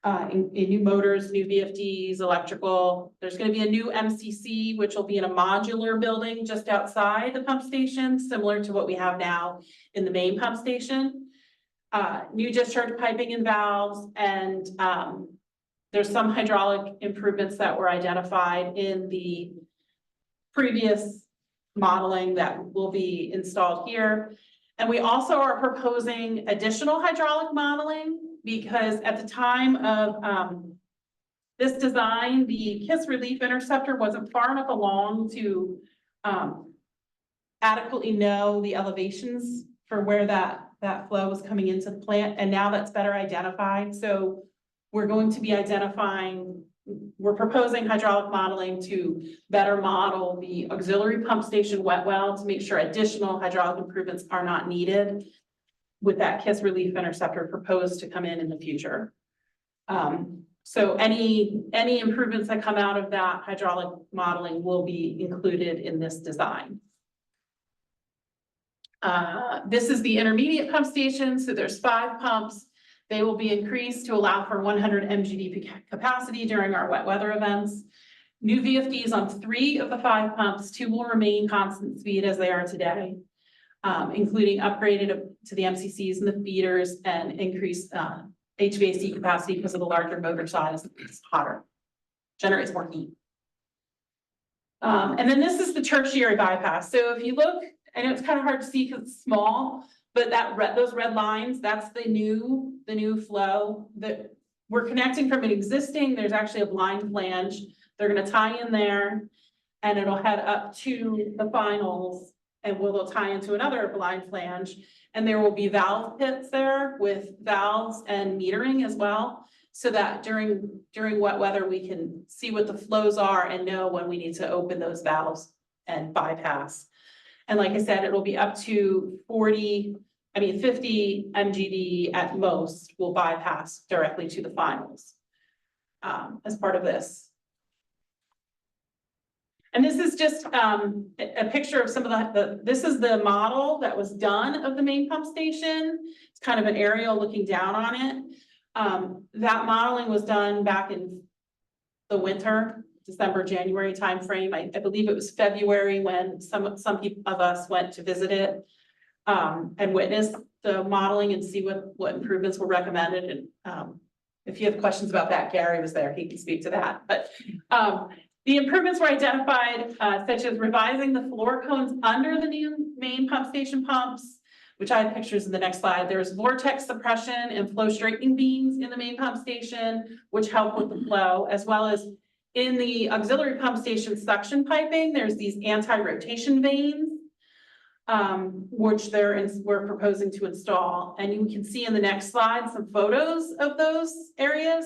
in new motors, new VFDs, electrical. There's going to be a new MCC, which will be in a modular building just outside the pump station, similar to what we have now in the main pump station. New discharge piping and valves, and there's some hydraulic improvements that were identified in the previous modeling that will be installed here. And we also are proposing additional hydraulic modeling because at the time of this design, the KISS relief interceptor wasn't far enough along to adequately know the elevations for where that flow was coming into the plant, and now that's better identified. So we're going to be we're proposing hydraulic modeling to better model the auxiliary pump station wet well to make sure additional hydraulic improvements are not needed with that KISS relief interceptor proposed to come in the future. So any improvements that come out of that hydraulic modeling will be included in this design. This is the intermediate pump station. So there's 5 pumps. They will be increased to allow for 100 MGD capacity during our wet weather events. New VFDs on 3 of the 5 pumps, 2 will remain constant speed as they are today, including upgraded to the MCCs and the feeders and increased HVAC capacity because of the larger motor size. It's hotter, generates more heat. And then this is the tertiary bypass. So if you look, I know it's kind of hard to see because it's small, but those red lines, that's the new flow that we're connecting from an existing. There's actually a blind flange. They're going to tie in there, and it'll head up to the finals, and they'll tie into another blind flange, and there will be valve pits there with valves and metering as well, so that during wet weather we can see what the flows are and know when we need to open those valves and bypass. And like I said, it'll be up to 50 MGD at most will bypass directly to the finals as part of this. And this is just a picture of some of this is the model that was done of the main pump station. It's kind of an aerial looking down on it. That modeling was done back in the winter, December, January timeframe. I believe it was February when some of us went to visit it and witness the modeling and see what improvements were recommended. And if you have questions about that, Gary was there, he can speak to that. But The improvements were identified, such as revising the floor cones under the new main pump station pumps, which I have pictures in the next slide. There's vortex suppression and flow straightening beams in the main pump station, which help with the flow, as well as in the auxiliary pump station suction piping, there's these anti-rotation vanes, which we're proposing to install. And you can see in the next slide some photos of those areas.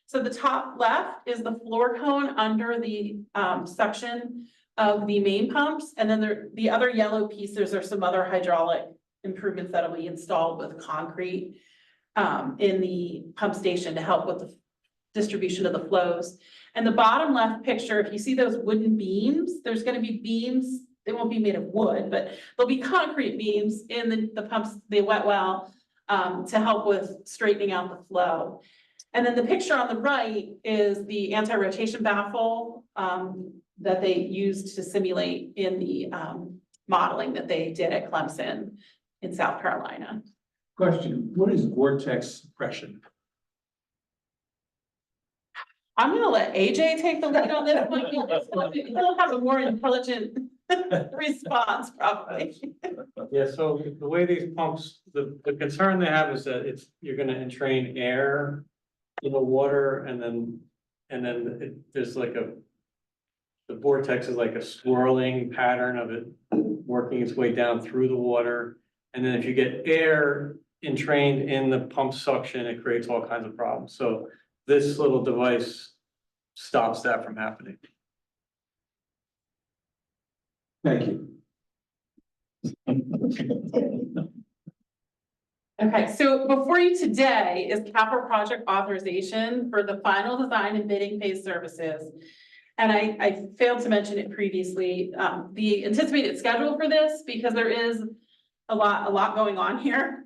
So the top left is the floor cone under the section of the main pumps. And then the other yellow pieces are some other hydraulic improvements that'll be installed with concrete in the pump station to help with the distribution of the flows. And the bottom left picture, if you see those wooden beams, there's going to be beams. They won't be made of wood, but there'll be concrete beams in the pumps, the wet well, to help with straightening out the flow. And then the picture on the right is the anti-rotation baffle that they used to simulate in the modeling that they did at Clemson in South Carolina. Question, what is vortex suppression? I'm gonna let AJ take the lead on this one. He'll have a more intelligent response probably. Yeah, so the way these pumps, the concern they have is that you're gonna entrain air in the water and then there's like the vortex is like a swirling pattern of it working its way down through the water. And then if you get air entrained in the pump suction, it creates all kinds of problems. So this little device stops that from happening. Thank you. Okay, so before you today is capital project authorization for the final design and bidding phase services. And I failed to mention it previously, the anticipated schedule for this, because there is a lot going on here.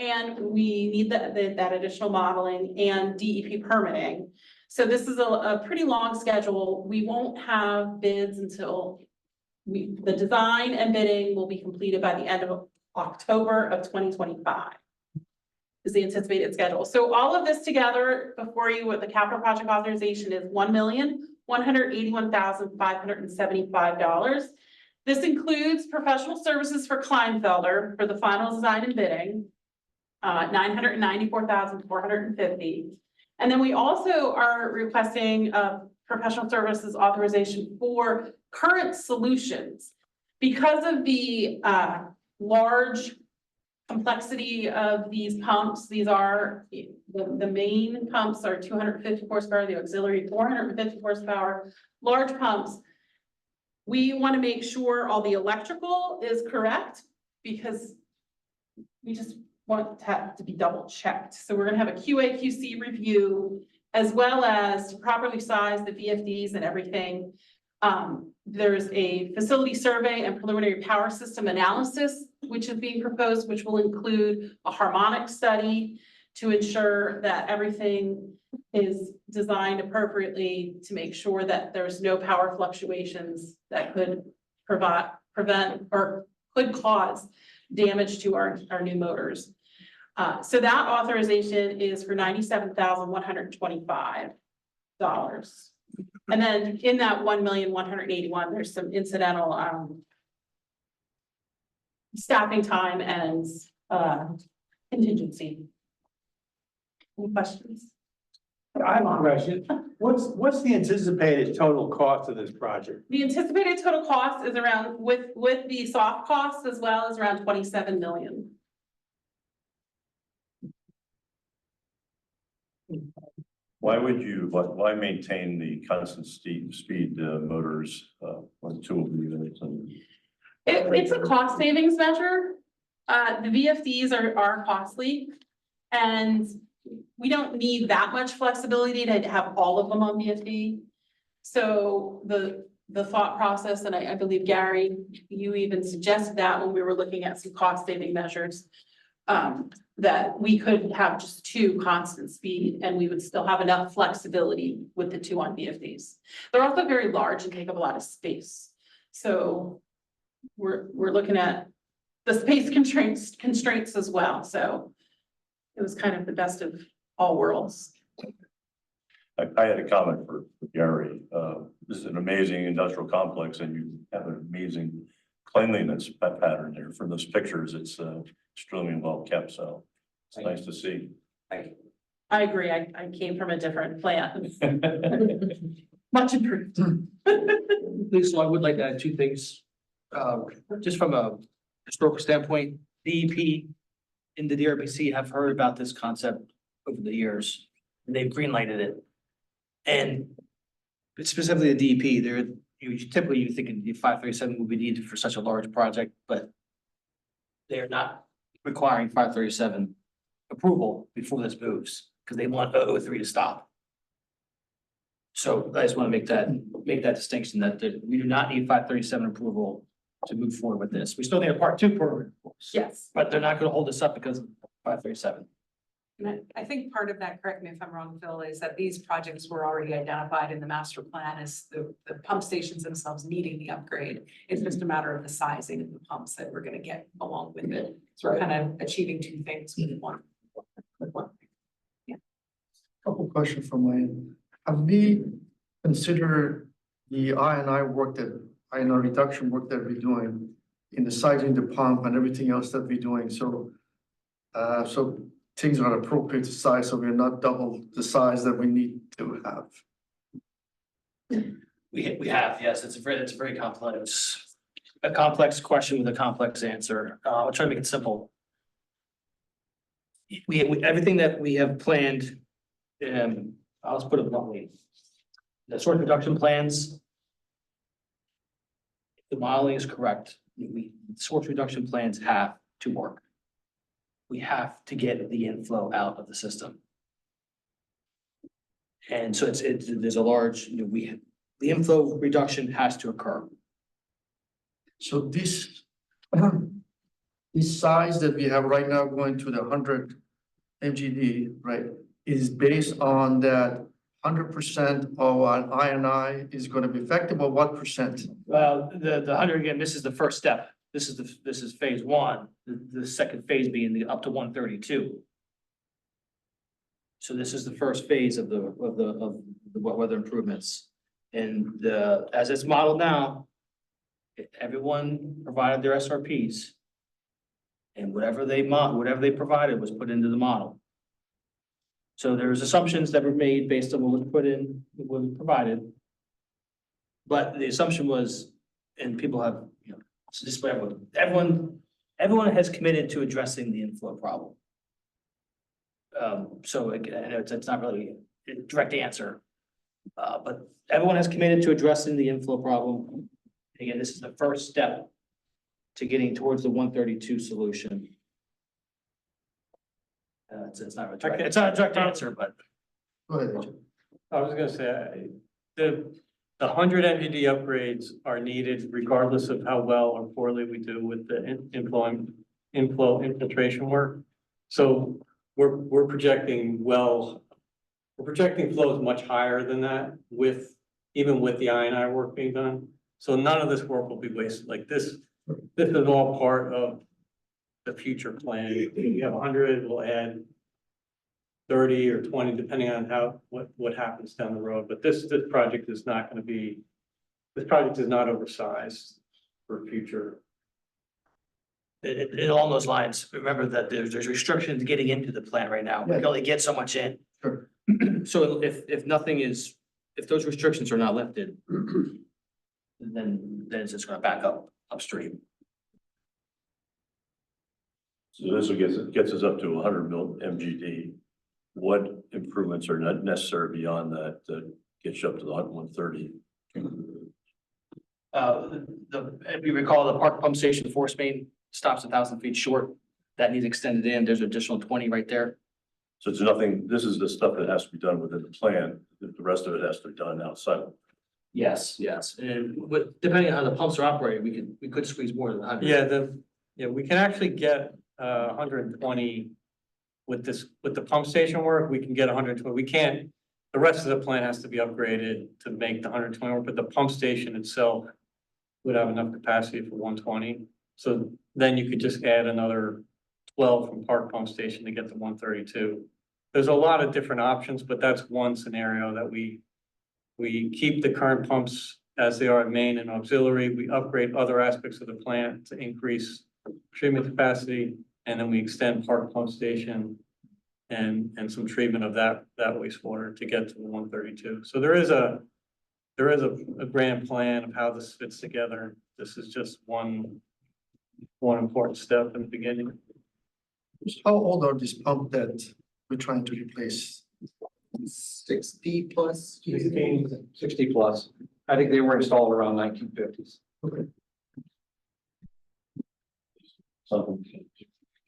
And we need that additional modeling and DEP permitting. So this is a pretty long schedule. We won't have bids until the design and bidding will be completed by the end of October of 2025. Is the anticipated schedule. So all of this together before you with the capital project authorization is $1,181,575. This includes professional services for Kleinfelder for the final design and bidding, $994,450. And then we also are requesting professional services authorization for Current Solutions. Because of the large complexity of these pumps, these are, the main pumps are 250 horsepower, the auxiliary 450 horsepower, large pumps. We want to make sure all the electrical is correct because we just want to be double checked. So we're going to have a QA/QC review as well as to properly size the VFDs and everything. There's a facility survey and preliminary power system analysis, which is being proposed, which will include a harmonic study to ensure that everything is designed appropriately to make sure that there's no power fluctuations that could prevent or could cause damage to our new motors. So that authorization is for $97,125. And then in that $1,181,000, there's some incidental staffing time and contingency. Any questions? I have a question. What's the anticipated total cost of this project? The anticipated total cost is around, with the soft costs as well, as around 27 million. Why maintain the constant speed motors on two of the units? It's a cost savings measure. The VFDs are costly and we don't need that much flexibility to have all of them on VFD. So the thought process, and I believe Gary, you even suggested that when we were looking at some cost saving measures, that we could have just two constant speed and we would still have enough flexibility with the two on VFDs. They're also very large and take up a lot of space. So we're looking at the space constraints as well. So it was kind of the best of all worlds. I had a comment for Gary. This is an amazing industrial complex and you have an amazing cleanliness pattern there. From those pictures, it's extremely well kept, so it's nice to see. I agree. I came from a different plant. Much improved. Lisa, I would like to add two things. Just from a historical standpoint, DEP and the DRBC have heard about this concept over the years, and they've greenlighted it. And specifically the DEP, typically you think the 537 would be needed for such a large project, but they're not requiring 537 approval before this moves, because they want 003 to stop. So I just want to make that distinction that we do not need 537 approval to move forward with this. We still need a part 2 program, of course. Yes. But they're not going to hold us up because of 537. And I think part of that, correct me if I'm wrong, Phil, is that these projects were already identified in the master plan as the pump stations themselves needing the upgrade. It's just a matter of the sizing of the pumps that we're gonna get along with it. So we're kind of achieving two things with one. Couple questions from my end. Have we considered the I&I work that, I&I reduction work that we're doing in the sizing the pump and everything else that we're doing? So, so things are appropriate to size, so we're not double the size that we need to have. We have, yes, it's a very complex question with a complex answer. I'll try to make it simple. Everything that we have planned, I'll just put it bluntly. The source reduction plans. If the modeling is correct, source reduction plans have to work. We have to get the inflow out of the system. And so there's a large, the inflow reduction has to occur. So this, this size that we have right now going to the 100 MGD, right, is based on that 100% of an I&I is going to be effective, or what percent? Well, the 100, again, this is the first step. This is phase 1, the second phase being the up to 132. So this is the first phase of the wet weather improvements. And as it's modeled now, everyone provided their SRPs. And whatever they provided was put into the model. So there's assumptions that were made based on what was put in, what was provided. But the assumption was, and people have, so just everyone has committed to addressing the inflow problem. So again, I know it's not really a direct answer, but everyone has committed to addressing the inflow problem. Again, this is the first step to getting towards the 132 solution. It's not a direct answer, but. Go ahead, Richard. I was gonna say, the 100 MGD upgrades are needed regardless of how well or poorly we do with the inflow infiltration work. So we're projecting flows much higher than that even with the I&I work being done. So none of this work will be wasted. Like this is all part of the future plan. We have 100, we'll add 30 or 20, depending on what happens down the road. But this project is not going to be, this project is not oversized for future. Along those lines, remember that there's restrictions getting into the plant right now. We can only get so much in. Sure. So if those restrictions are not lifted, then it's just gonna back up upstream. So this gets us up to 100 MGD. What improvements are not necessary beyond that gets you up to the 130? If you recall, the park pump station force main stops 1,000 feet short. That needs extended in. There's an additional 20 right there. So it's nothing, this is the stuff that has to be done within the plan. The rest of it has to be done outside. Yes. And depending on how the pumps are operated, we could squeeze more than 100. We can actually get 120 with the pump station work. We can get 120. We can't. The rest of the plant has to be upgraded to make the 120 work, but the pump station itself would have enough capacity for 120. So then you could just add another 12 from Park Pump Station to get to 132. there's a lot of different options, but that's one scenario that we keep the current pumps as they are at main and auxiliary. We upgrade other aspects of the plant to increase treatment capacity, and then we extend Park Pump Station and some treatment of that wastewater to get to the 132. So there is a grand plan of how this fits together. This is just one important step in the beginning. How old are these pumps that we're trying to replace? 60 plus. 60 plus. I think they were installed around 1950s. Something.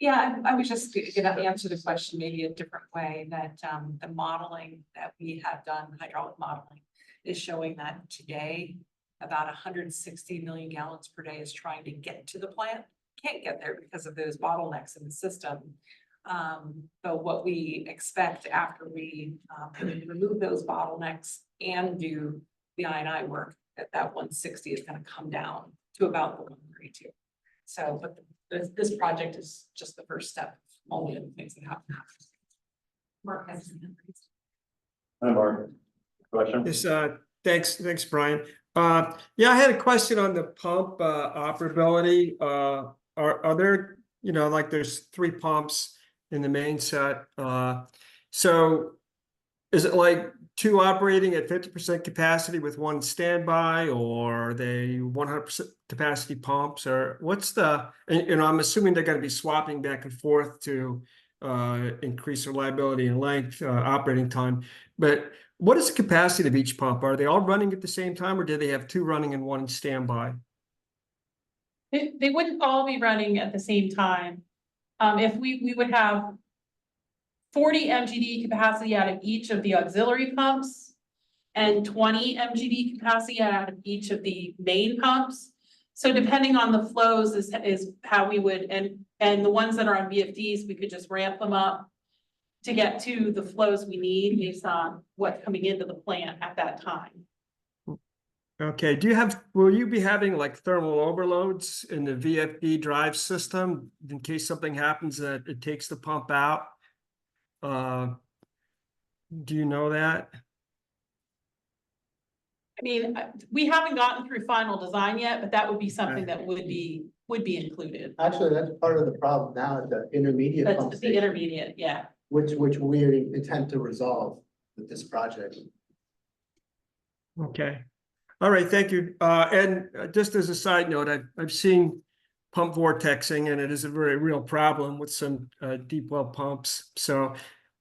Yeah, I was just gonna answer the question maybe a different way, that the modeling that we have done, hydraulic modeling, is showing that today about 160 million gallons per day is trying to get to the plant. Can't get there because of those bottlenecks in the system. But what we expect after we remove those bottlenecks and do the I&I work, that 160 is gonna come down to about the 132. So, but this project is just the first step, only of the things that have to happen. Mark has some increase. Hi, Mark. Question? Yes, thanks, Brian. Yeah, I had a question on the pump operability. Are there, like there's 3 pumps in the main set. So is it like 2 operating at 50% capacity with 1 standby, or are they 100% capacity pumps, or what's and I'm assuming they're going to be swapping back and forth to increase reliability and length, operating time. But what is the capacity of each pump? Are they all running at the same time, or do they have 2 running and 1 standby? They wouldn't all be running at the same time. If we would have 40 MGD capacity out of each of the auxiliary pumps and 20 MGD capacity out of each of the main pumps. So depending on the flows is how we would, and the ones that are on VFDs, we could just ramp them up to get to the flows we need based on what's coming into the plant at that time. Okay, will you be having like thermal overloads in the VFD drive system in case something happens that it takes the pump out? Do you know that? I mean, we haven't gotten through final design yet, but that would be something that would be included. Actually, that's part of the problem now at the intermediate pump That's the station, intermediate, yeah. which we intend to resolve with this project. Okay. All right, thank you. And just as a side note, I've seen pump vortexing, and it is a very real problem with some deep well pumps. So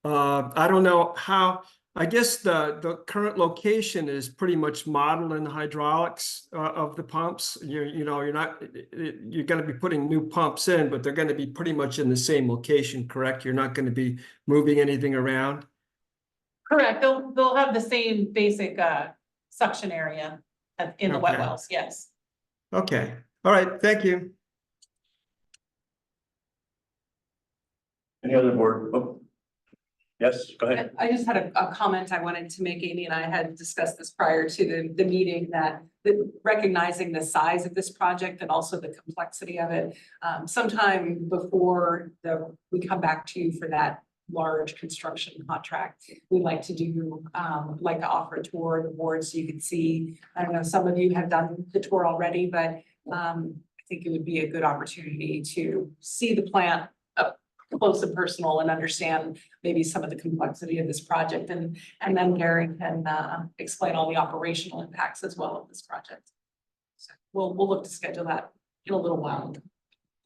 I don't know how. I guess the current location is pretty much modeled in the hydraulics of the pumps. You're going to be putting new pumps in, but they're going to be pretty much in the same location, correct? You're not going to be moving anything around. Correct. They'll have the same basic suction area in the wet Okay. wells. Yes. Okay. All right. Thank you. Any other board? Oh. Yes, go ahead. I just had a comment I wanted to make. Amy and I had discussed this prior to the meeting, that recognizing the size of this project and also the complexity of it, sometime before we come back to you for that large construction contract, we like to do like to offer a tour of the board so you can see. I don't know, some of you have done the tour already, but I think it would be a good opportunity to see the plant up close and personal and understand maybe some of the complexity of this project, and then Gary can explain all the operational impacts as well of this project. So we'll look to schedule that in a little while.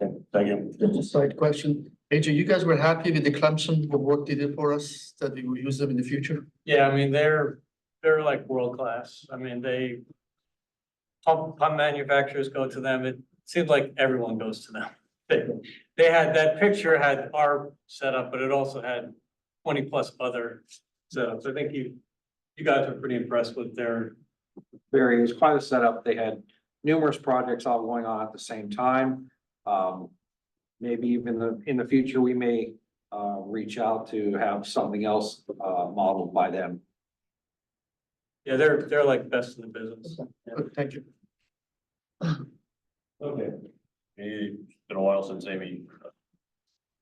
Okay, thank you. Just a side question. AJ, you guys were happy with the Clemson, the work they did for us, that we will use them in the future? Yeah, I mean, they're like world class. I mean, pump manufacturers go to them. It seems like everyone goes to them. They had, that picture had our setup, but it also had 20 plus other setups. I think you guys were pretty impressed with their. It was quite a setup. They had numerous projects all going on at the same time. Maybe even in the future, we may reach out to have something else modeled by them. Yeah, they're like best in the business. Yeah. Thank you. Okay. It's been a while since Amy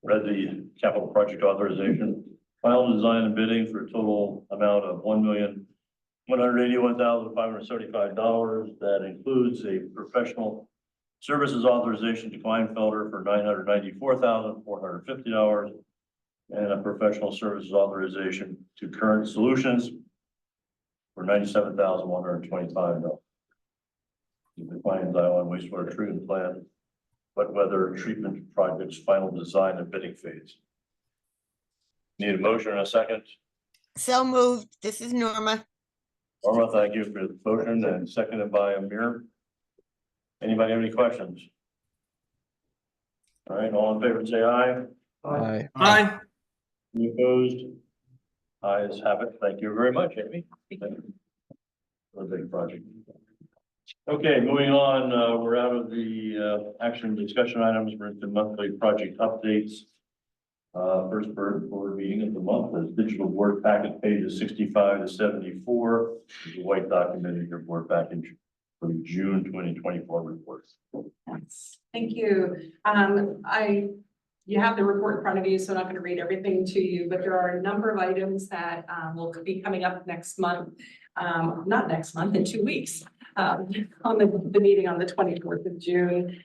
read the capital project authorization. Final design and bidding for a total amount of $1,181,575. That includes a professional services authorization to Kleinfelder for $994,450 and a professional services authorization to Current Solutions for $97,125. The Klein's Island wastewater treatment plant, wet weather treatment project's final design and bidding phase. Need a motion and a second? So moved. This is Norma. Norma, thank you for the motion and seconded by Amir. Anybody have any questions? All right, all in favor, say aye. Aye. Aye. Any opposed? Ayes have it. Thank you very much, Amy. Thank you. For the big project. Okay, moving on, we're out of the action discussion items. We're into monthly project updates. First board meeting of the month is digital board packet pages 65 to 74. There's a white document in your board package for the June 2024 reports. Yes, thank you. You have the report in front of you, so I'm not going to read everything to you, but there are a number of items that will be coming up next month. Not next month, in 2 weeks, on the meeting on the 24th of June.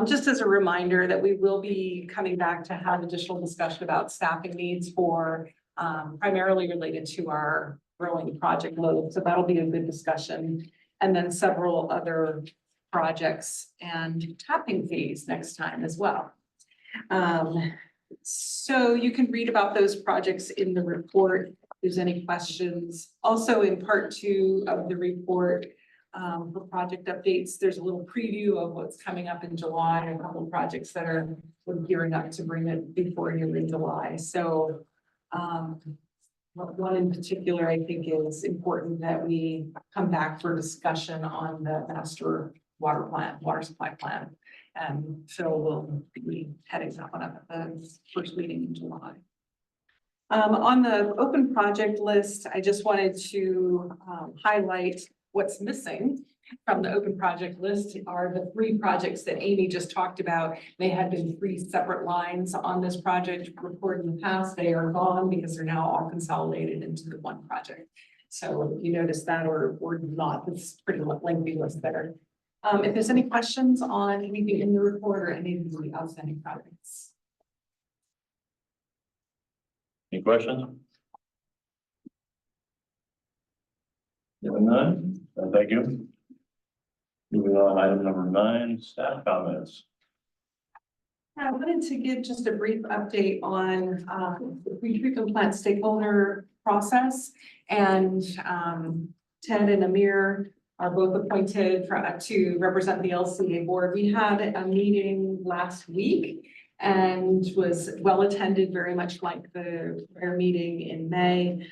Just as a reminder that we will be coming back to have additional discussion about staffing needs for primarily related to our growing project load. So that'll be a good discussion. And then several other projects and tapping fees next time as well. So you can read about those projects in the report. If there's any questions. Also in part 2 of the report, for project updates, there's a little preview of what's coming up in July, a couple of projects that we're gearing up to bring it before you in July. So one in particular, I think is important that we come back for discussion on the master water supply plan. And so we'll be heading that one up at the first meeting in July. On the open project list, I just wanted to highlight what's missing from the open project list are the 3 projects that Amy just talked about. They had been 3 separate lines on this project reported in the past. They are gone because they're now all consolidated into the one project. So if you notice that or not, it's pretty lengthy list there. If there's any questions on anything in the report or any of the outstanding projects. Any questions? None? Thank you. Moving on, item number 9, staff comments. I wanted to give just a brief update on the pretreatment plant stakeholder process. And Ted and Amir are both appointed to represent the LCA board. We had a meeting last week and was well attended, very much like the prior meeting in May.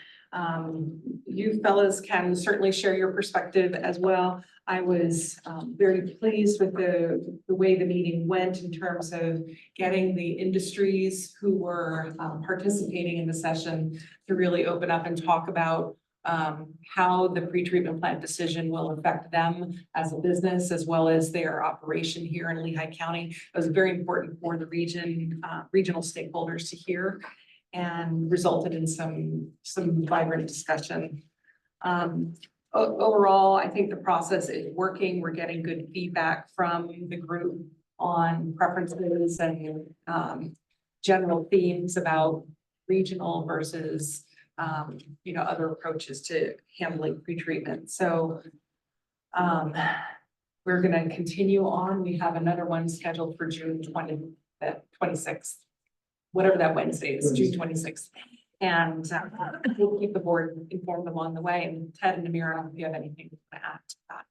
You fellas can certainly share your perspective as well. I was very pleased with the way the meeting went in terms of getting the industries who were participating in the session to really open up and talk about how the pretreatment plant decision will affect them as a business, as well as their operation here in Lehigh County. It was very important for the regional stakeholders to hear, and resulted in some vibrant discussion. Overall, I think the process is working. We're getting good feedback from the group on preferences and general themes about regional versus other approaches to handling pretreatment. So we're going to continue on. We have another one scheduled for June 26th, whatever that Wednesday is, June 26th. And we'll keep the board informed along the way. And Ted and Amir, I don't know if you have anything to add to that.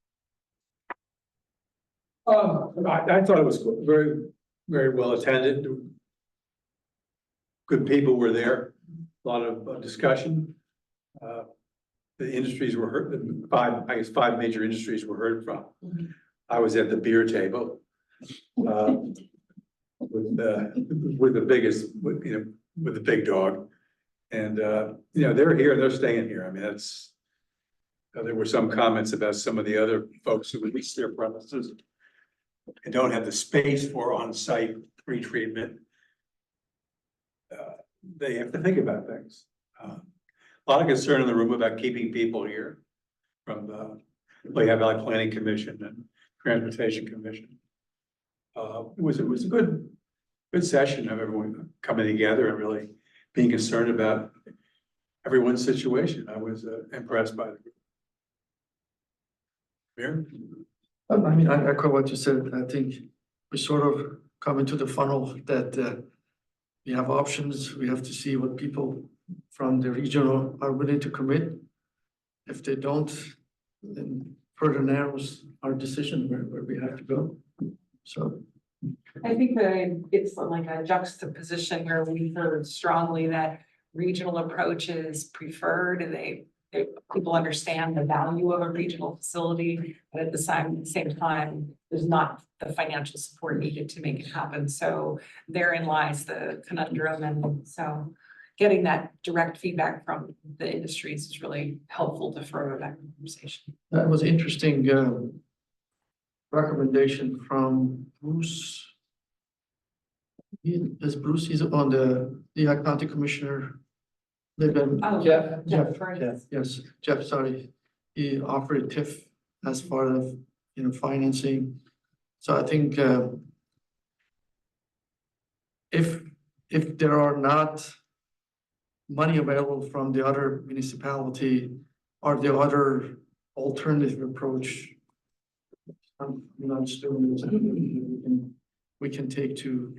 I thought it was very, very well attended. Good people were there, a lot of discussion. The industries were heard, 5 major industries were heard from. I was at the beer table with the biggest, with the big dog. And, they're here, they're staying here. I mean, there were some comments about some of the other folks who lease their premises and don't have the space for on-site pretreatment. They have to think about things. A lot of concern in the room about keeping people here from the Lehigh Valley Planning Commission and Transportation Commission. It was a good session of everyone coming together and really being concerned about everyone's situation. I was impressed by the group. Mayor? I mean, I echo what you said. I think we sort of come into the funnel that we have options. We have to see what people from the regional are willing to commit. If they don't, then further narrows our decision where we have to go. So. I think that it's like a juxtaposition where we heard strongly that regional approach is preferred and people understand the value of a regional facility, but at the same time, there's not the financial support needed to make it happen. So therein lies the conundrum. And so getting that direct feedback from the industries is really helpful to further that conversation. That was interesting recommendation from Bruce. He's on the Lehigh County Commissioner. Oh, Jeff, Furnace. yes, Jeff, sorry. He offered a TIF as part of, financing. So I think if there are not money available from the other municipality or the other alternative approach, I'm not sure we can take to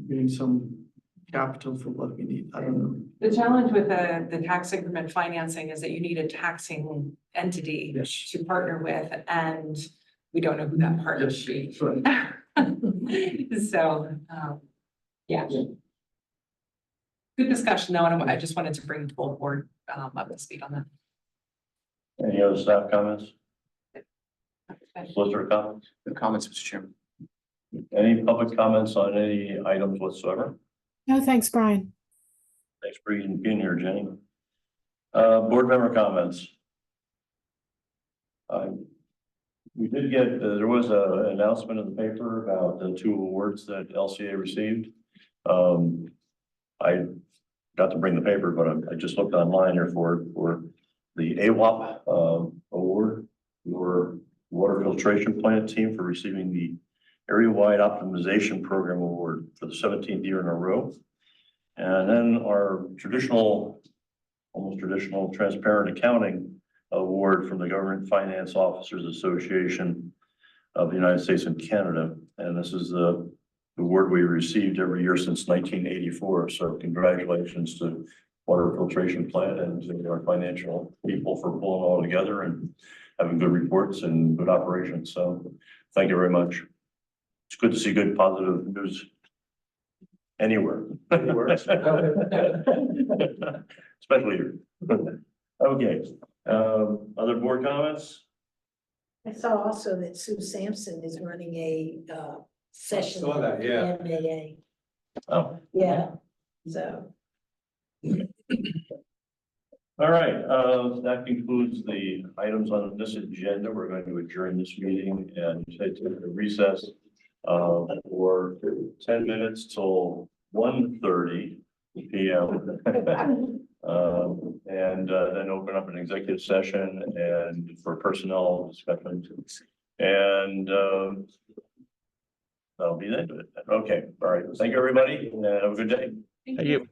getting some capital for what we need. I don't know. The challenge with the tax increment financing is that you need a taxing entity Yes. to partner with, and we don't know who that partner Yes, should that's right. be. So, yeah. Good discussion though, and I just wanted to bring the full board up to speed on that. Any other staff comments? Solicitor comments? The comments, Mr. Chairman. Any public comments on any items whatsoever? No, thanks, Brian. Thanks for being here, Jenny. Board member comments. We did get, there was an announcement in the paper about the 2 awards that LCA received. I got to bring the paper, but I just looked online here for the AWOP award for water filtration plant team for receiving the area-wide optimization program award for the 17th year in a row. And then our almost traditional transparent accounting award from the Government Finance Officers Association of the United States and Canada. And this is the award we received every year since 1984. So congratulations to Water Filtration Plant and to our financial people for pulling it all together and having good reports and good operations. So thank you very much. It's good to see good positive news anywhere. Especially here. Okay, other board comments? I saw also that Sue Sampson is running a session. Saw that, yeah. at MAA. Oh. Yeah, so. All right, that concludes the items on this agenda. We're going to adjourn this meeting and take a recess for 10 minutes till 1:30 p.m. And then open up an executive session and for personnel discussion. And that'll be the end of it. Okay, all right. Thank you, everybody, and have a good day. Thank you.